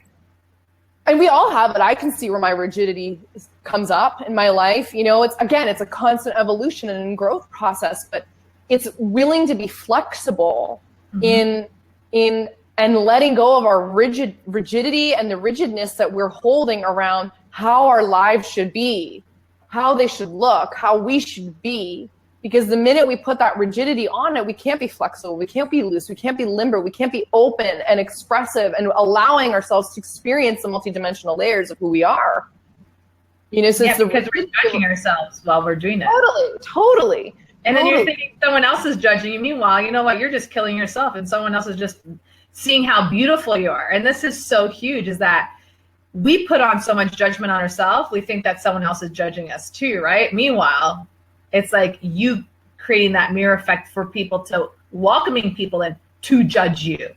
and we all have it. I can see where my rigidity comes up in my life. You know, it's a constant evolution and growth process, but it's willing to be flexible in and letting go of our rigidity and the rigidness that we're holding around how our lives should be, how they should look, how we should be. Because the minute we put that rigidity on it, we can't be flexible, we can't be loose, we can't be limber, we can't be open and expressive and allowing ourselves to experience the multidimensional layers of who we are. You know, so because we're judging ourselves while we're doing it. Totally. And then you're thinking someone else is judging you. Meanwhile, you know what? You're just killing yourself, and someone else is just seeing how beautiful you are. And this is so huge, is that we put on so much judgment on ourselves. We think that someone else is judging us too, right? Meanwhile, it's like you creating that mirror effect for people, to welcoming people in to judge you.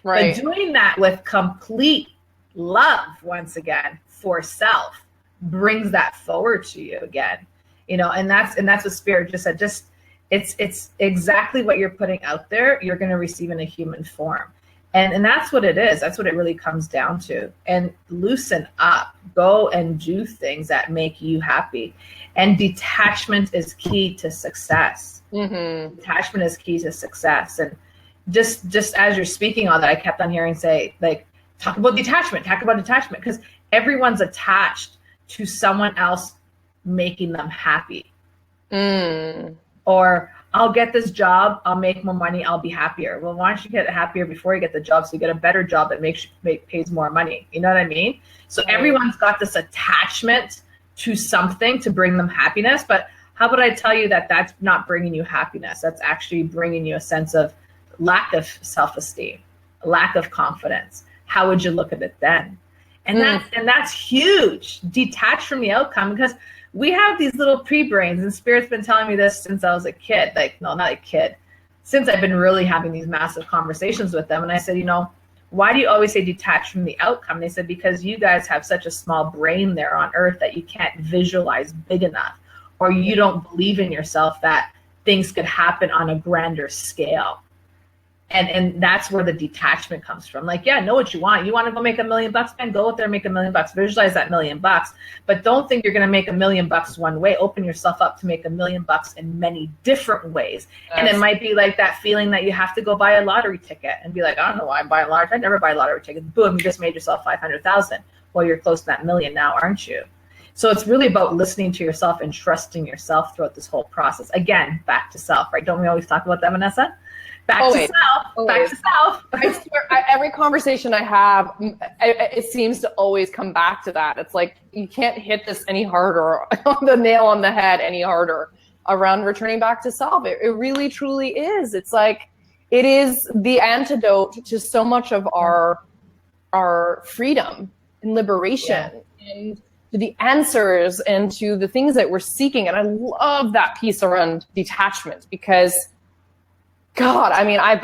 Right. But doing that with complete love, once again, for self, brings that forward to you again. You know, and that's what Spirit just said. It's exactly what you're putting out there, you're going to receive in a human form. And that's what it is. That's what it really comes down to. And loosen up, go and do things that make you happy. And detachment is key to success. Detachment is key to success. And just as you're speaking all that, I kept on hearing say, like, talk about detachment, because everyone's attached to someone else making them happy. Or I'll get this job, I'll make more money, I'll be happier. Well, why don't you get happier before you get the job, so you get a better job that pays more money? You know what I mean? So everyone's got this attachment to something to bring them happiness. But how about I tell you that that's not bringing you happiness? That's actually bringing you a sense of lack of self-esteem, lack of confidence. How would you look at it then? And that's huge. Detach from the outcome, because we have these little pre-brains, and Spirit's been telling me this since I was a kid. Like, no, not a kid. Since I've been really having these massive conversations with them. And I said, you know, why do you always say detach from the outcome? They said, because you guys have such a small brain there on earth that you can't visualize big enough, or you don't believe in yourself that things could happen on a grander scale. And that's where the detachment comes from. Like, yeah, know what you want. You want to go make $1 million, man, go out there and make $1 million. Visualize that $1 million. But don't think you're going to make $1 million one way. Open yourself up to make $1 million in many different ways. Yes. And it might be like that feeling that you have to go buy a lottery ticket and be like, I don't know why I'm buying a lottery. I never buy lottery tickets. Boom, you just made yourself 500,000. Well, you're close to that $1 million now, aren't you? So it's really about listening to yourself and trusting yourself throughout this whole process. Again, back to self, right? Don't we always talk about that, Vanessa? Back to self. I swear, every conversation I have, it seems to always come back to that. It's like, you can't hit this any harder, the nail on the head any harder around returning back to self. It really, truly is. It's like, it is the antidote to so much of our freedom and liberation. Yeah. And the answers and to the things that we're seeking. And I love that piece around detachment because, God, I mean, I've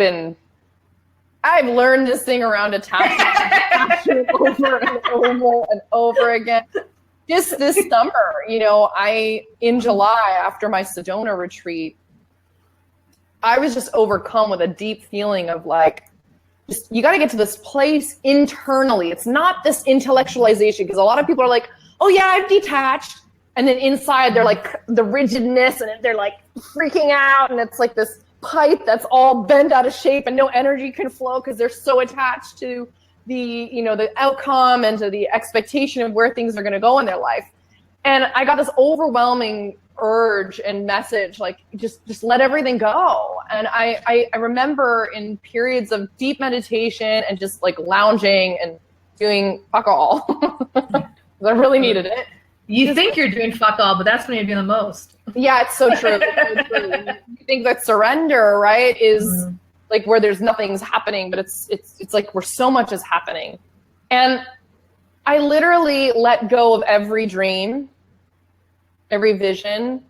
learned this thing around attachment over and over and over again. Just this summer, in July after my Sedona retreat, I was just overcome with a deep feeling of you got to get to this place internally. It's not this intellectualization, because a lot of people are like, oh yeah, I've detached. And then inside they're like the rigidness and they're like freaking out. And it's like this pipe that's all bent out of shape and no energy can flow because they're so attached to the outcome and to the expectation of where things are going to go in their life. And I got this overwhelming urge and message, just let everything go. And I remember in periods of deep meditation and just lounging and doing fuck all. I really needed it. You think you're doing fuck all, but that's when you're doing the most. Yeah, it's so true. It's so true. You think that surrender, right, is where there's nothing's happening, but it's like where so much is happening. And I literally let go of every dream, every vision,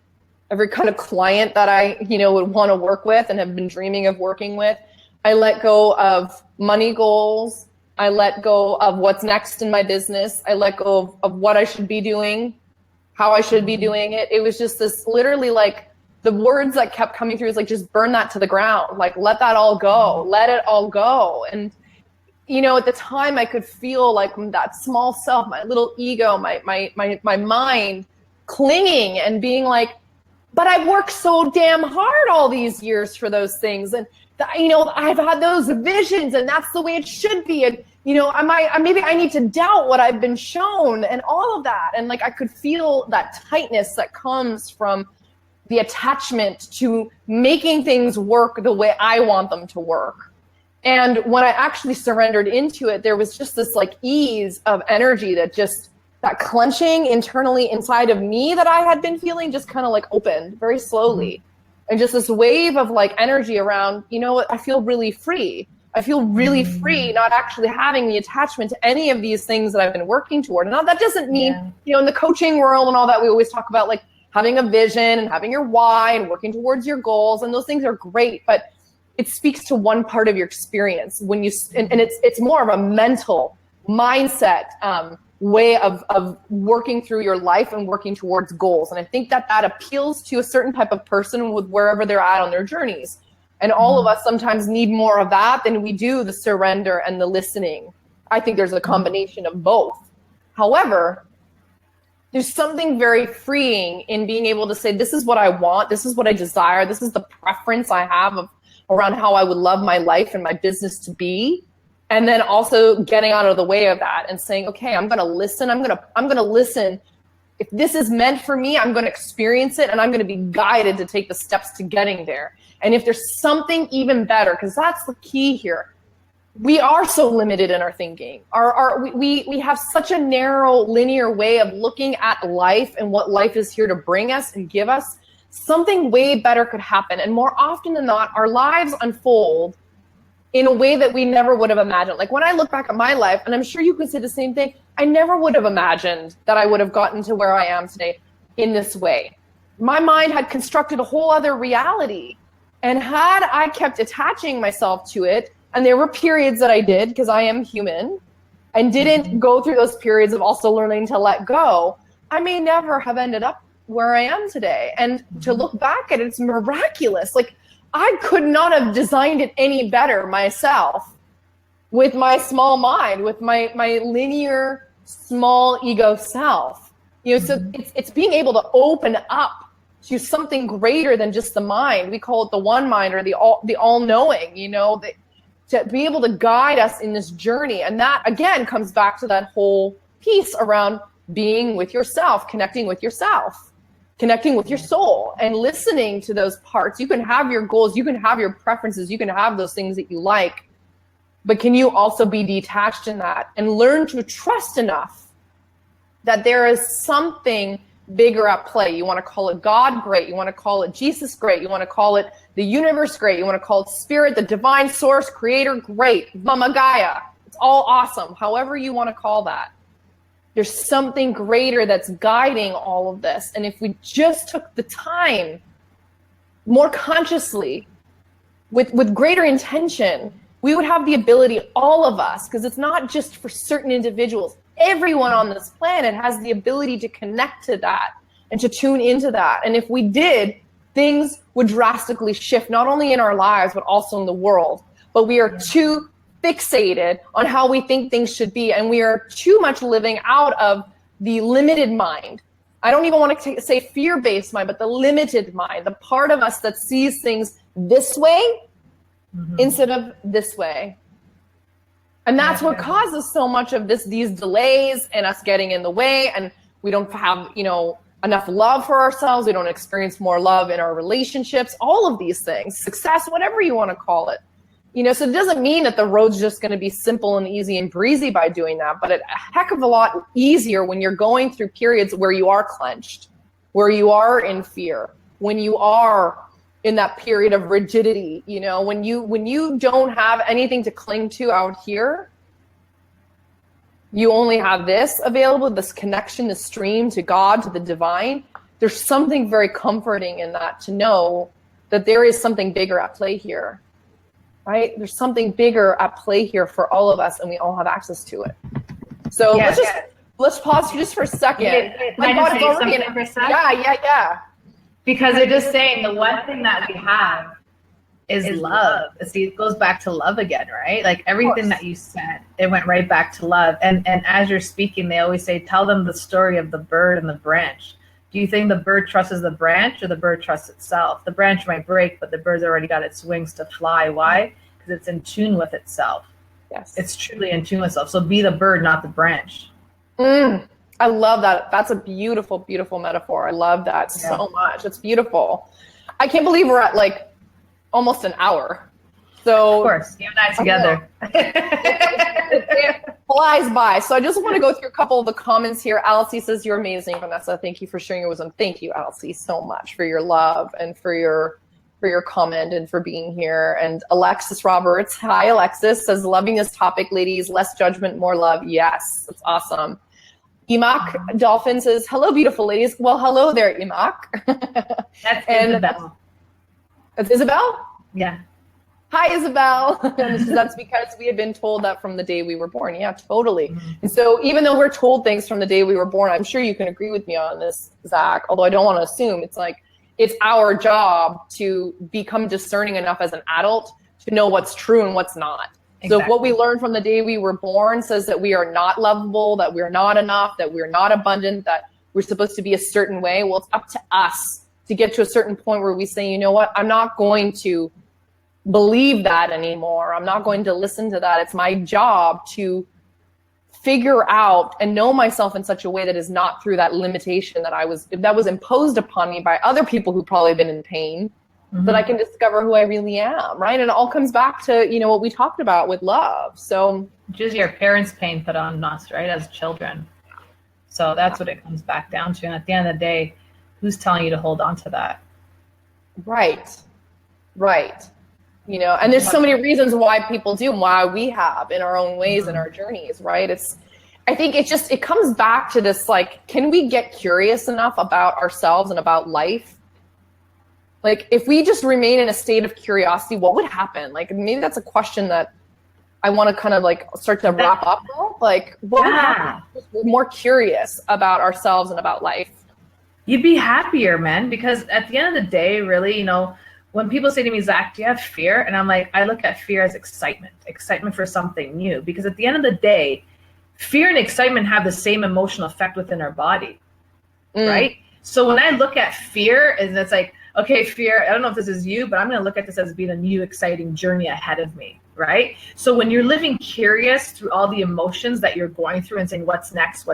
every kind of client that I, would want to work with and have been dreaming of working with. I let go of money goals. I let go of what's next in my business. I let go of what I should be doing, how I should be doing it. It was just this literally the words that kept coming through is just burn that to the ground. Let that all go. Let it all go. And, at the time I could feel that small self, my little ego, my mind clinging and being but I've worked so damn hard all these years for those things. And, I've had those visions and that's the way it should be. And, maybe I need to doubt what I've been shown and all of that. And I could feel that tightness that comes from the attachment to making things work the way I want them to work. And when I actually surrendered into it, there was just this ease of energy that clenching internally inside of me that I had been feeling just kind of opened very slowly. And just this wave of energy around, I feel really free. I feel really free not actually having the attachment to any of these things that I've been working toward. And now that doesn't mean, in the coaching world and all that, we always talk about having a vision and having your why and working towards your goals. And those things are great, but it speaks to one part of your experience when you, and it's more of a mental mindset way of working through your life and working towards goals. And I think that appeals to a certain type of person with wherever they're at on their journeys. And all of us sometimes need more of that than we do the surrender and the listening. I think there's a combination of both. However, there's something very freeing in being able to say, this is what I want, this is what I desire, this is the preference I have around how I would love my life and my business to be. And then also getting out of the way of that and saying, okay, I'm gonna listen, I'm gonna listen. If this is meant for me, I'm gonna experience it and I'm gonna be guided to take the steps to getting there. And if there's something even better, because that's the key here, we are so limited in our thinking. We have such a narrow, linear way of looking at life and what life is here to bring us and give us. Something way better could happen. And more often than not, our lives unfold in a way that we never would have imagined. When I look back at my life, and I'm sure you could say the same thing, I never would have imagined that I would have gotten to where I am today in this way. My mind had constructed a whole other reality. And had I kept attaching myself to it, and there were periods that I did, because I am human, and didn't go through those periods of also learning to let go, I may never have ended up where I am today. And to look back at it, it's miraculous. I could not have designed it any better myself with my small mind, with my linear, small ego self. So it's being able to open up to something greater than just the mind. We call it the one mind or the all-knowing, to be able to guide us in this journey. And that, again, comes back to that whole piece around being with yourself, connecting with yourself, connecting with your soul and listening to those parts. You can have your goals, you can have your preferences, you can have those things that you like, but can you also be detached in that and learn to trust enough that there is something bigger at play? You want to call it God, great. You want to call it Jesus, great. You want to call it the universe, great. You want to call it spirit, the divine source, creator, great. Mama Gaia, it's all awesome. However you want to call that. There's something greater that's guiding all of this. And if we just took the time more consciously, with greater intention, we would have the ability, all of us, because it's not just for certain individuals, everyone on this planet has the ability to connect to that and to tune into that. And if we did, things would drastically shift, not only in our lives, but also in the world. But we are too fixated on how we think things should be. And we are too much living out of the limited mind. I don't even want to say fear-based mind, but the limited mind, the part of us that sees things this way instead of this way. And that's what causes so much of these delays and us getting in the way. And we don't have, enough love for ourselves. We don't experience more love in our relationships, all of these things, success, whatever you want to call it. So it doesn't mean that the road's just going to be simple and easy and breezy by doing that, but it's a heck of a lot easier when you're going through periods where you are clenched, where you are in fear, when you are in that period of rigidity, when you don't have anything to cling to out here, you only have this available, this connection, this stream to God, to the divine. There's something very comforting in that, to know that there is something bigger at play here. Right? There's something bigger at play here for all of us, and we all have access to it. So let's pause just for a second. Yeah. Because they're just saying the one thing that we have is love. See, it goes back to love again, right? Like everything that you said, it went right back to love. And as you're speaking, they always say, tell them the story of the bird and the branch. Do you think the bird trusts the branch or the bird trusts itself? The branch might break, but the bird's already got its wings to fly. Why? Because it's in tune with itself. Yes. It's truly in tune with itself. So be the bird, not the branch. I love that. That's a beautiful, beautiful metaphor. I love that so much. It's beautiful. I can't believe we're at like almost an hour. So of course, you and I together. It flies by. So I just want to go through a couple of the comments here. Alcy says, you're amazing, Vanessa. Thank you for sharing your wisdom. Thank you, Alcy, so much for your love and for your comment and for being here. And Alexis Roberts, hi Alexis, says, loving this topic, ladies, less judgment, more love. Yes, that's awesome. Imak Dolphin says, hello, beautiful ladies. Well, hello there, Imak. That's Isabel. That's Isabel? Yeah. Hi, Isabel. That's because we had been told that from the day we were born. Yeah, totally. And so even though we're told things from the day we were born, I'm sure you can agree with me on this, Zach, although I don't want to assume. It's like, it's our job to become discerning enough as an adult to know what's true and what's not. Exactly. So if what we learned from the day we were born says that we are not lovable, that we're not enough, that we're not abundant, that we're supposed to be a certain way, well, it's up to us to get to a certain point where we say, you know what, I'm not going to believe that anymore. I'm not going to listen to that. It's my job to figure out and know myself in such a way that is not through that limitation that was imposed upon me by other people who've probably been in pain, that I can discover who I really am, right? And it all comes back to, what we talked about with love. So just your parents' pain put on us, right, as children. So that's what it comes back down to. And at the end of the day, who's telling you to hold on to that? Right. And there's so many reasons why people do and why we have in our own ways in our journeys, right? I think it comes back to this, like, can we get curious enough about ourselves and about life? Like, if we just remain in a state of curiosity, what would happen? Like, maybe that's a question that I want to kind of like start to wrap up with. Like, what would happen if we're more curious about ourselves and about life? You'd be happier, man, because at the end of the day, really, when people say to me, Zach, do you have fear? And I'm like, I look at fear as excitement for something new. Because at the end of the day, fear and excitement have the same emotional effect within our body, right? So when I look at fear, and it's like, okay, fear, I don't know if this is you, but I'm going to look at this as being a new, exciting journey ahead of me, right? So when you're living curious through all the emotions that you're going through and saying, what's next,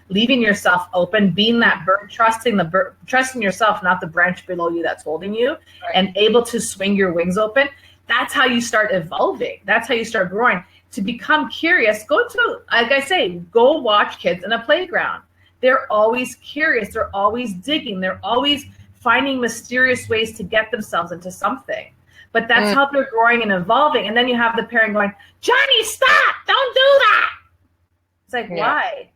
leaving yourself open, being that bird, trusting yourself, not the branch below you that's holding you, and able to swing your wings open, that's how you start evolving. That's how you start growing. To become curious, go watch kids in a playground. They're always curious. They're always digging. They're always finding mysterious ways to get themselves into something. But that's how they're growing and evolving. And then you have the parent going, Johnny, stop, don't do that. It's like, why?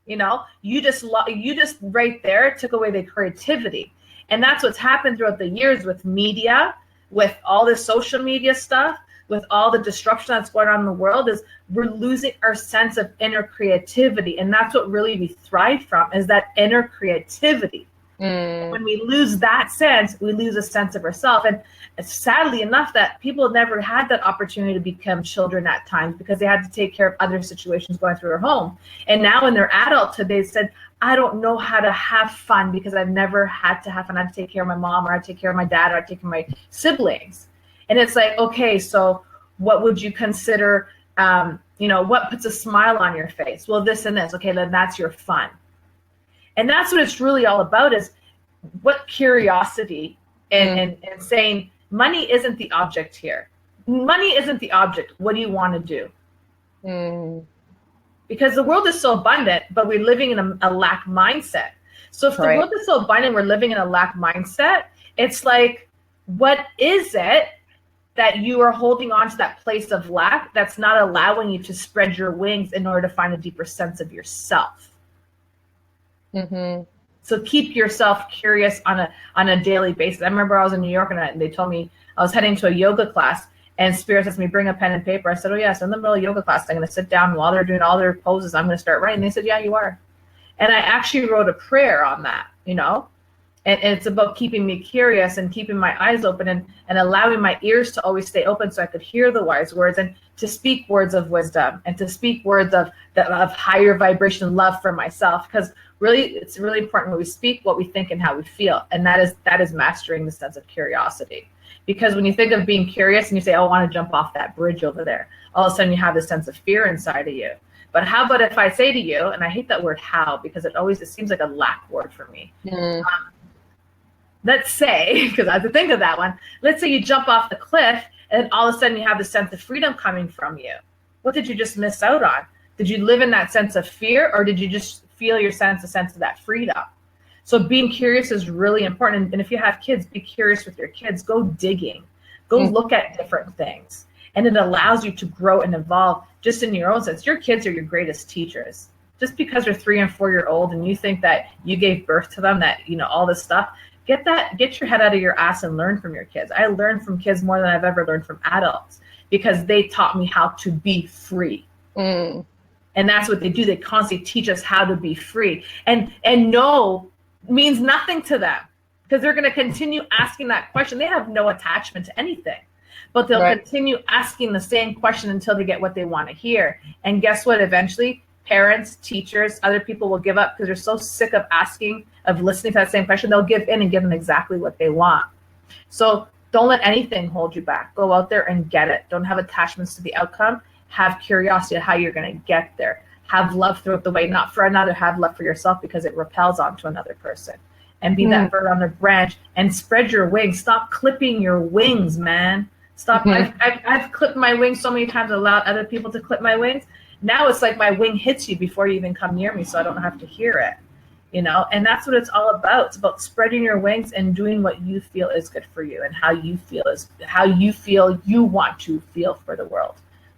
You just right there took away the creativity. And that's what's happened throughout the years with media, with all this social media stuff, with all the disruption that's going on in the world, is we're losing our sense of inner creativity. And that's what really we thrive from, is that inner creativity. When we lose that sense, we lose a sense of ourselves. And sadly enough, that people never had that opportunity to become children at times because they had to take care of other situations going through their home. And now in their adulthood, they said, I don't know how to have fun because I've never had to have fun. I had to take care of my mom, or I take care of my dad, or I take care of my siblings. And it's like, okay, so what would you consider, what puts a smile on your face? Well, this and this. Okay, then that's your fun. And that's what it's really all about, is what curiosity and saying money isn't the object here. Money isn't the object. What do you want to do? Because the world is so abundant, but we're living in a lack mindset. So if the world is so abundant, we're living in a lack mindset, it's like, what is it that you are holding on to, that place of lack, that's not allowing you to spread your wings in order to find a deeper sense of yourself? So keep yourself curious on a daily basis. I remember I was in New York and they told me I was heading to a yoga class, and Spirit says to me, bring a pen and paper. I said, oh yes, in the middle of yoga class, I'm going to sit down while they're doing all their poses. I'm going to start writing. They said, yeah, you are. And I actually wrote a prayer on that, and it's about keeping me curious and keeping my eyes open and allowing my ears to always stay open so I could hear the wise words, and to speak words of wisdom, and to speak words of higher vibration love for myself. Because really, it's really important when we speak what we think and how we feel. And that is mastering the sense of curiosity. Because when you think of being curious and you say, oh, I want to jump off that bridge over there, all of a sudden you have this sense of fear inside of you. But how about if I say to you, and I hate that word how, because it seems like a lack word for me. Let's say, because I have to think of that one, let's say you jump off the cliff and all of a sudden you have the sense of freedom coming from you. What did you just miss out on? Did you live in that sense of fear, or did you just feel a sense of that freedom? So being curious is really important. And if you have kids, be curious with your kids. Go digging. Go look at different things. And it allows you to grow and evolve just in your own sense. Your kids are your greatest teachers. Just because they're 3 and 4 year old and you think that you gave birth to them, that, all this stuff, get your head out of your ass and learn from your kids. I learned from kids more than I've ever learned from adults, because they taught me how to be free. And that's what they do. They constantly teach us how to be free. And no means nothing to them, because they're going to continue asking that question. They have no attachment to anything, but they'll continue asking the same question until they get what they want to hear. And guess what? Eventually, parents, teachers, other people will give up, because they're so sick of listening to that same question. They'll give in and give them exactly what they want. So don't let anything hold you back. Go out there and get it. Don't have attachments to the outcome. Have curiosity of how you're going to get there. Have love throughout the way, not for another. Have love for yourself, because it repels onto another person. And be that bird on the branch and spread your wings. Stop clipping your wings, man. Stop. I've clipped my wings so many times, allowed other people to clip my wings. Now it's like my wing hits you before you even come near me, so I don't have to hear it. And that's what it's all about. It's about spreading your wings and doing what you feel is good for you, and how you feel you want to feel for the world.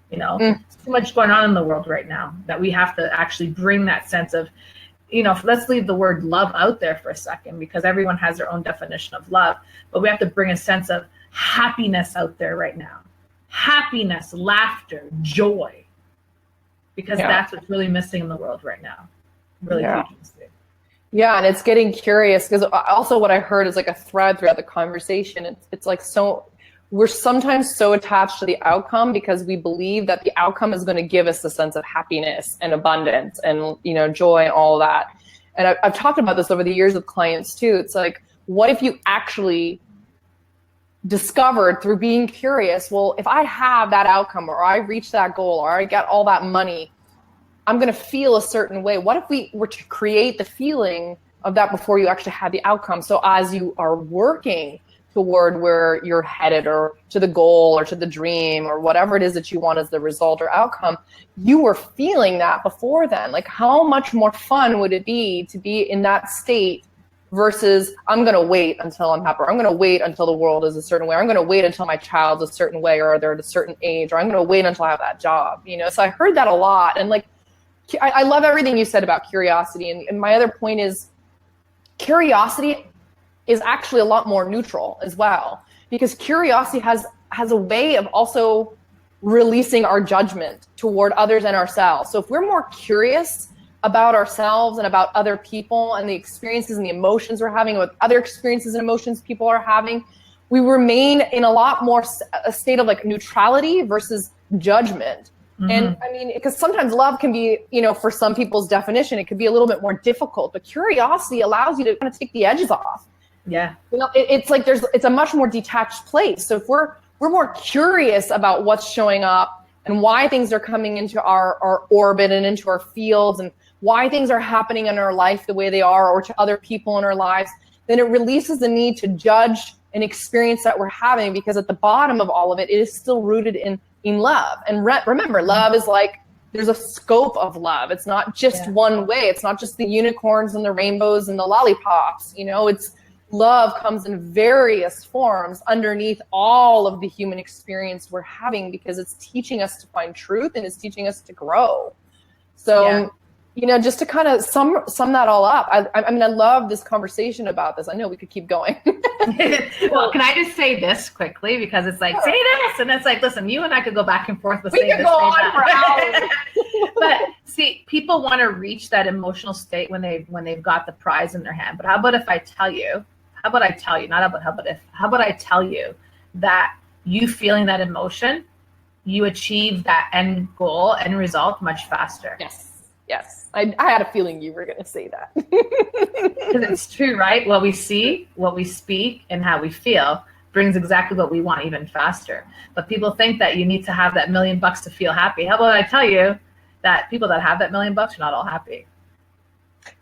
There's too much going on in the world right now that we have to actually bring that sense of, let's leave the word love out there for a second, because everyone has their own definition of love, but we have to bring a sense of happiness out there right now. Happiness, laughter, joy, because that's what's really missing in the world right now. Really huge mistake. Yeah, and it's getting curious, because also what I heard is like a thread throughout the conversation. It's like, so we're sometimes so attached to the outcome because we believe that the outcome is going to give us the sense of happiness and abundance and, joy and all that. And I've talked about this over the years with clients too. It's like, what if you actually discovered through being curious, well, if I have that outcome, or I reach that goal, or I get all that money, I'm going to feel a certain way. What if we were to create the feeling of that before you actually had the outcome? So as you are working toward where you're headed, or to the goal, or to the dream, or whatever it is that you want as the result or outcome, you were feeling that before then. Like, how much more fun would it be to be in that state versus I'm going to wait until I'm happy, or I'm going to wait until the world is a certain way, or I'm going to wait until my child's a certain way, or they're at a certain age, or I'm going to wait until I have that job, So I heard that a lot. And like, I love everything you said about curiosity. And my other point is curiosity is actually a lot more neutral as well, because curiosity has a way of also releasing our judgment toward others and ourselves. So if we're more curious about ourselves and about other people and the experiences and the emotions we're having, with other experiences and emotions people are having, we remain in a lot more a state of like neutrality versus judgment. And I mean, because sometimes love can be, for some people's definition, it could be a little bit more difficult, but curiosity allows you to kind of take the edges off. Yeah. It's like it's a much more detached place. So if we're more curious about what's showing up and why things are coming into our orbit and into our fields and why things are happening in our life the way they are or to other people in our lives, then it releases the need to judge an experience that we're having, because at the bottom of all of it, it is still rooted in love. And remember, love is like, there's a scope of love. It's not just one way. It's not just the unicorns and the rainbows and the lollipops. It's love comes in various forms underneath all of the human experience we're having, because it's teaching us to find truth and it's teaching us to grow. So, just to kind of sum that all up, I mean, I love this conversation about this. I know we could keep going. Well, can I just say this quickly? Because it's like, say this. And it's like, listen, you and I could go back and forth with saying this. We could go on for hours. But see, people want to reach that emotional state when they've got the prize in their hand. But how about I tell you that you feeling that emotion, you achieve that end goal and result much faster. Yes. I had a feeling you were going to say that. Because it's true, right? What we see, what we speak, and how we feel brings exactly what we want even faster. But people think that you need to have that $1 million to feel happy. How about I tell you that people that have that $1 million are not all happy?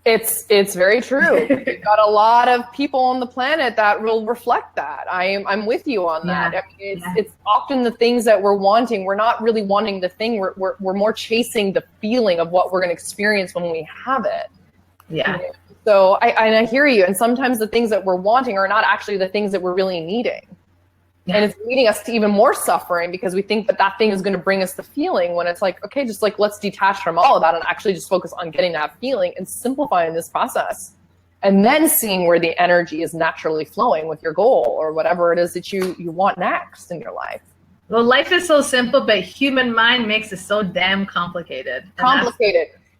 It's very true. We've got a lot of people on the planet that will reflect that. I'm with you on that. I mean, it's often the things that we're wanting. We're not really wanting the thing. We're more chasing the feeling of what we're going to experience when we have it. Yeah. So I hear you. And sometimes the things that we're wanting are not actually the things that we're really needing. And it's leading us to even more suffering, because we think that thing is going to bring us the feeling, when it's like, okay, just like, let's detach from all of that and actually just focus on getting that feeling and simplifying this process. And then seeing where the energy is naturally flowing with your goal or whatever it is that you want next in your life. Well, life is so simple, but human mind makes it so damn complicated.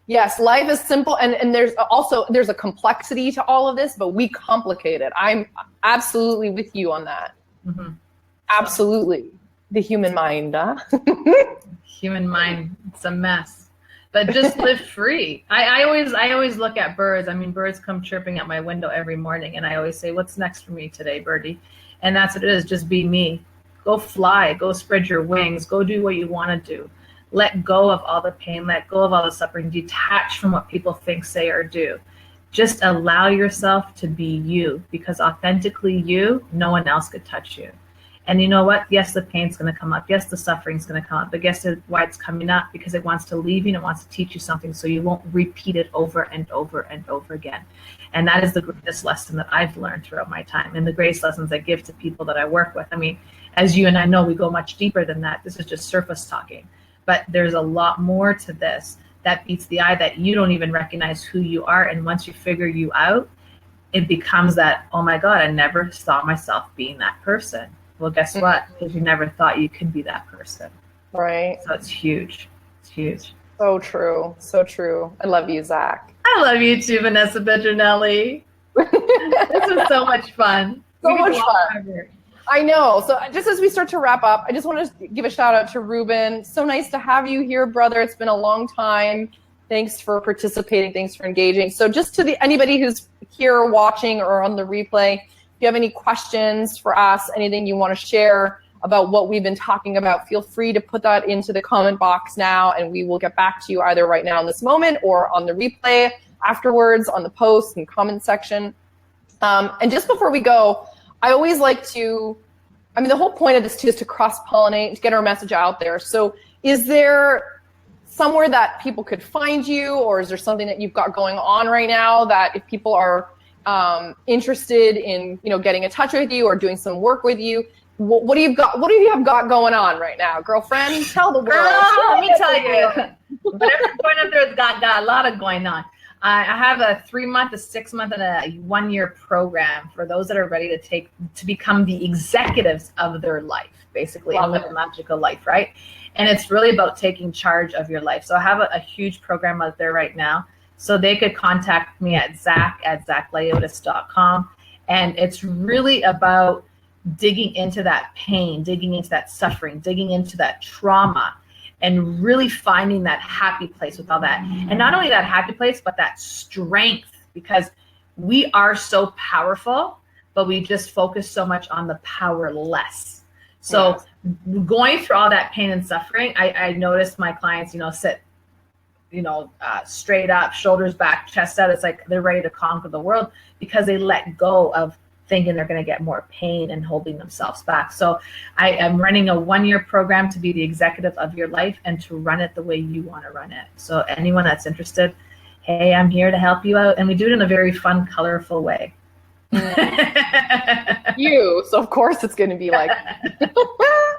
Yes, life is simple. And there's a complexity to all of this, but we complicate it. I'm absolutely with you on that. Mm-hmm. Absolutely. The human mind, huh? Human mind, it's a mess. But just live free. I always look at birds. I mean, birds come chirping at my window every morning, and I always say, what's next for me today, birdie? And that's what it is. Just be me. Go fly. Go spread your wings. Go do what you want to do. Let go of all the pain. Let go of all the suffering. Detach from what people think, say, or do. Just allow yourself to be you, because authentically you, no one else could touch you. And you know what? Yes, the pain's going to come up. Yes, the suffering's going to come up. But guess why it's coming up? Because it wants to leave you and it wants to teach you something, so you won't repeat it over and over and over again. And that is the greatest lesson that I've learned throughout my time, and the greatest lessons I give to people that I work with. I mean, as you and I know, we go much deeper than that. This is just surface talking. But there's a lot more to this that beats the eye, that you don't even recognize who you are. And once you figure you out, it becomes that, oh my God, I never saw myself being that person. Well, guess what? Because you never thought you could be that person. Right. So it's huge. It's huge. So true. So true. I love you, Zach. I love you too, Vanessa Petronelli. This was so much fun. So much fun. I know. So just as we start to wrap up, I just want to give a shout out to Ruben. So nice to have you here, brother. It's been a long time. Thanks for participating. Thanks for engaging. So just to anybody who's here watching or on the replay, if you have any questions for us, anything you want to share about what we've been talking about, feel free to put that into the comment box now, and we will get back to you either right now in this moment or on the replay afterwards on the post and comment section. And just before we go, I always like to, I mean, the whole point of this too is to cross-pollinate, to get our message out there. So is there somewhere that people could find you, or is there something that you've got going on right now that if people are interested in, getting in touch with you or doing some work with you, what do you have got going on right now, girlfriend? Tell the world. Let me tell you. Whatever's going on there's got a lot of going on. I have a 3-month, a 6-month, and a 1-year program for those that are ready to become the executives of their life, basically, and live a magical life, right? And it's really about taking charge of your life. So I have a huge program out there right now. So they could contact me at zakliotas.com. And it's really about digging into that pain, digging into that suffering, digging into that trauma, and really finding that happy place with all that. And not only that happy place, but that strength, because we are so powerful, but we just focus so much on the powerless. So going through all that pain and suffering, I noticed my clients, sit, straight up, shoulders back, chest out. It's like they're ready to conquer the world because they let go of thinking they're going to get more pain and holding themselves back. So I am running a 1-year program to be the executive of your life and to run it the way you want to run it. So anyone that's interested, hey, I'm here to help you out. And we do it in a very fun, colorful way. So of course it's going to be like,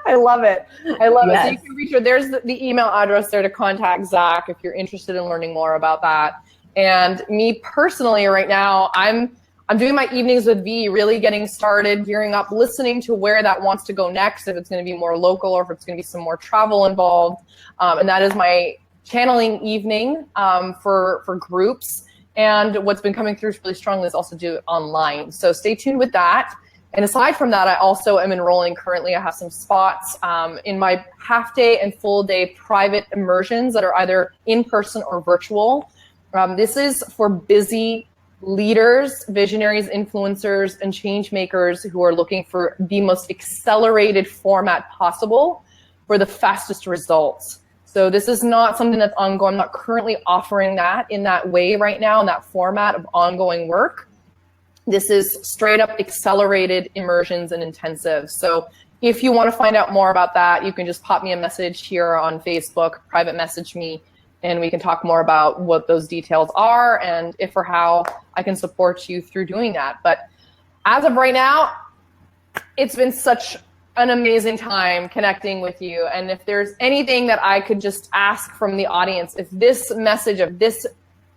I love it. I love it. So you can reach her. There's the email address there to contact Zak if you're interested in learning more about that. And me personally right now, I'm doing my evenings with V, really getting started, gearing up, listening to where that wants to go next, if it's going to be more local or if it's going to be some more travel involved. And that is my channeling evening for groups. And what's been coming through really strongly is also do it online. So stay tuned with that. And aside from that, I also am enrolling currently. I have some spots in my half day and full day private immersions that are either in person or virtual. This is for busy leaders, visionaries, influencers, and change makers who are looking for the most accelerated format possible for the fastest results. So this is not something that's ongoing. I'm not currently offering that in that way right now, in that format of ongoing work. This is straight up accelerated immersions and intensives. So if you want to find out more about that, you can just pop me a message here on Facebook, private message me, and we can talk more about what those details are and if or how I can support you through doing that. But as of right now, it's been such an amazing time connecting with you. And if there's anything that I could just ask from the audience, if this message of this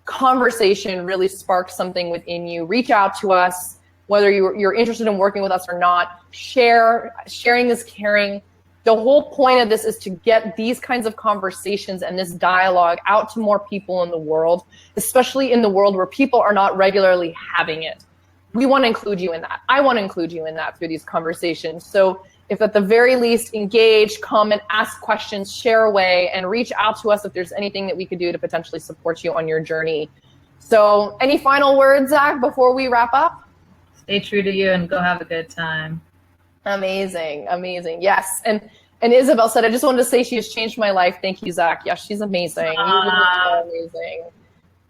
conversation really sparked something within you, reach out to us, whether you're interested in working with us or not. Sharing is caring. The whole point of this is to get these kinds of conversations and this dialogue out to more people in the world, especially in the world where people are not regularly having it. We want to include you in that. I want to include you in that through these conversations. So if at the very least, engage, comment, ask questions, share away, and reach out to us if there's anything that we could do to potentially support you on your journey. So any final words, Zak, before we wrap up? Stay true to you and go have a good time. Amazing, amazing. Yes. And Isabel said, I just wanted to say she has changed my life. Thank you, Zak. Yes, she's amazing. You really are amazing.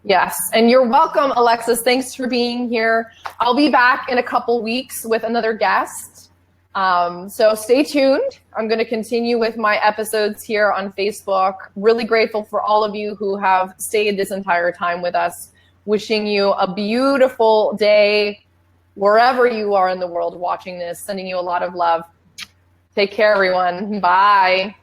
Yes. And you're welcome, Alexis. Thanks for being here. I'll be back in a couple weeks with another guest. So stay tuned. I'm going to continue with my episodes here on Facebook. Really grateful for all of you who have stayed this entire time with us. Wishing you a beautiful day wherever you are in the world watching this. Sending you a lot of love. Take care, everyone. Bye.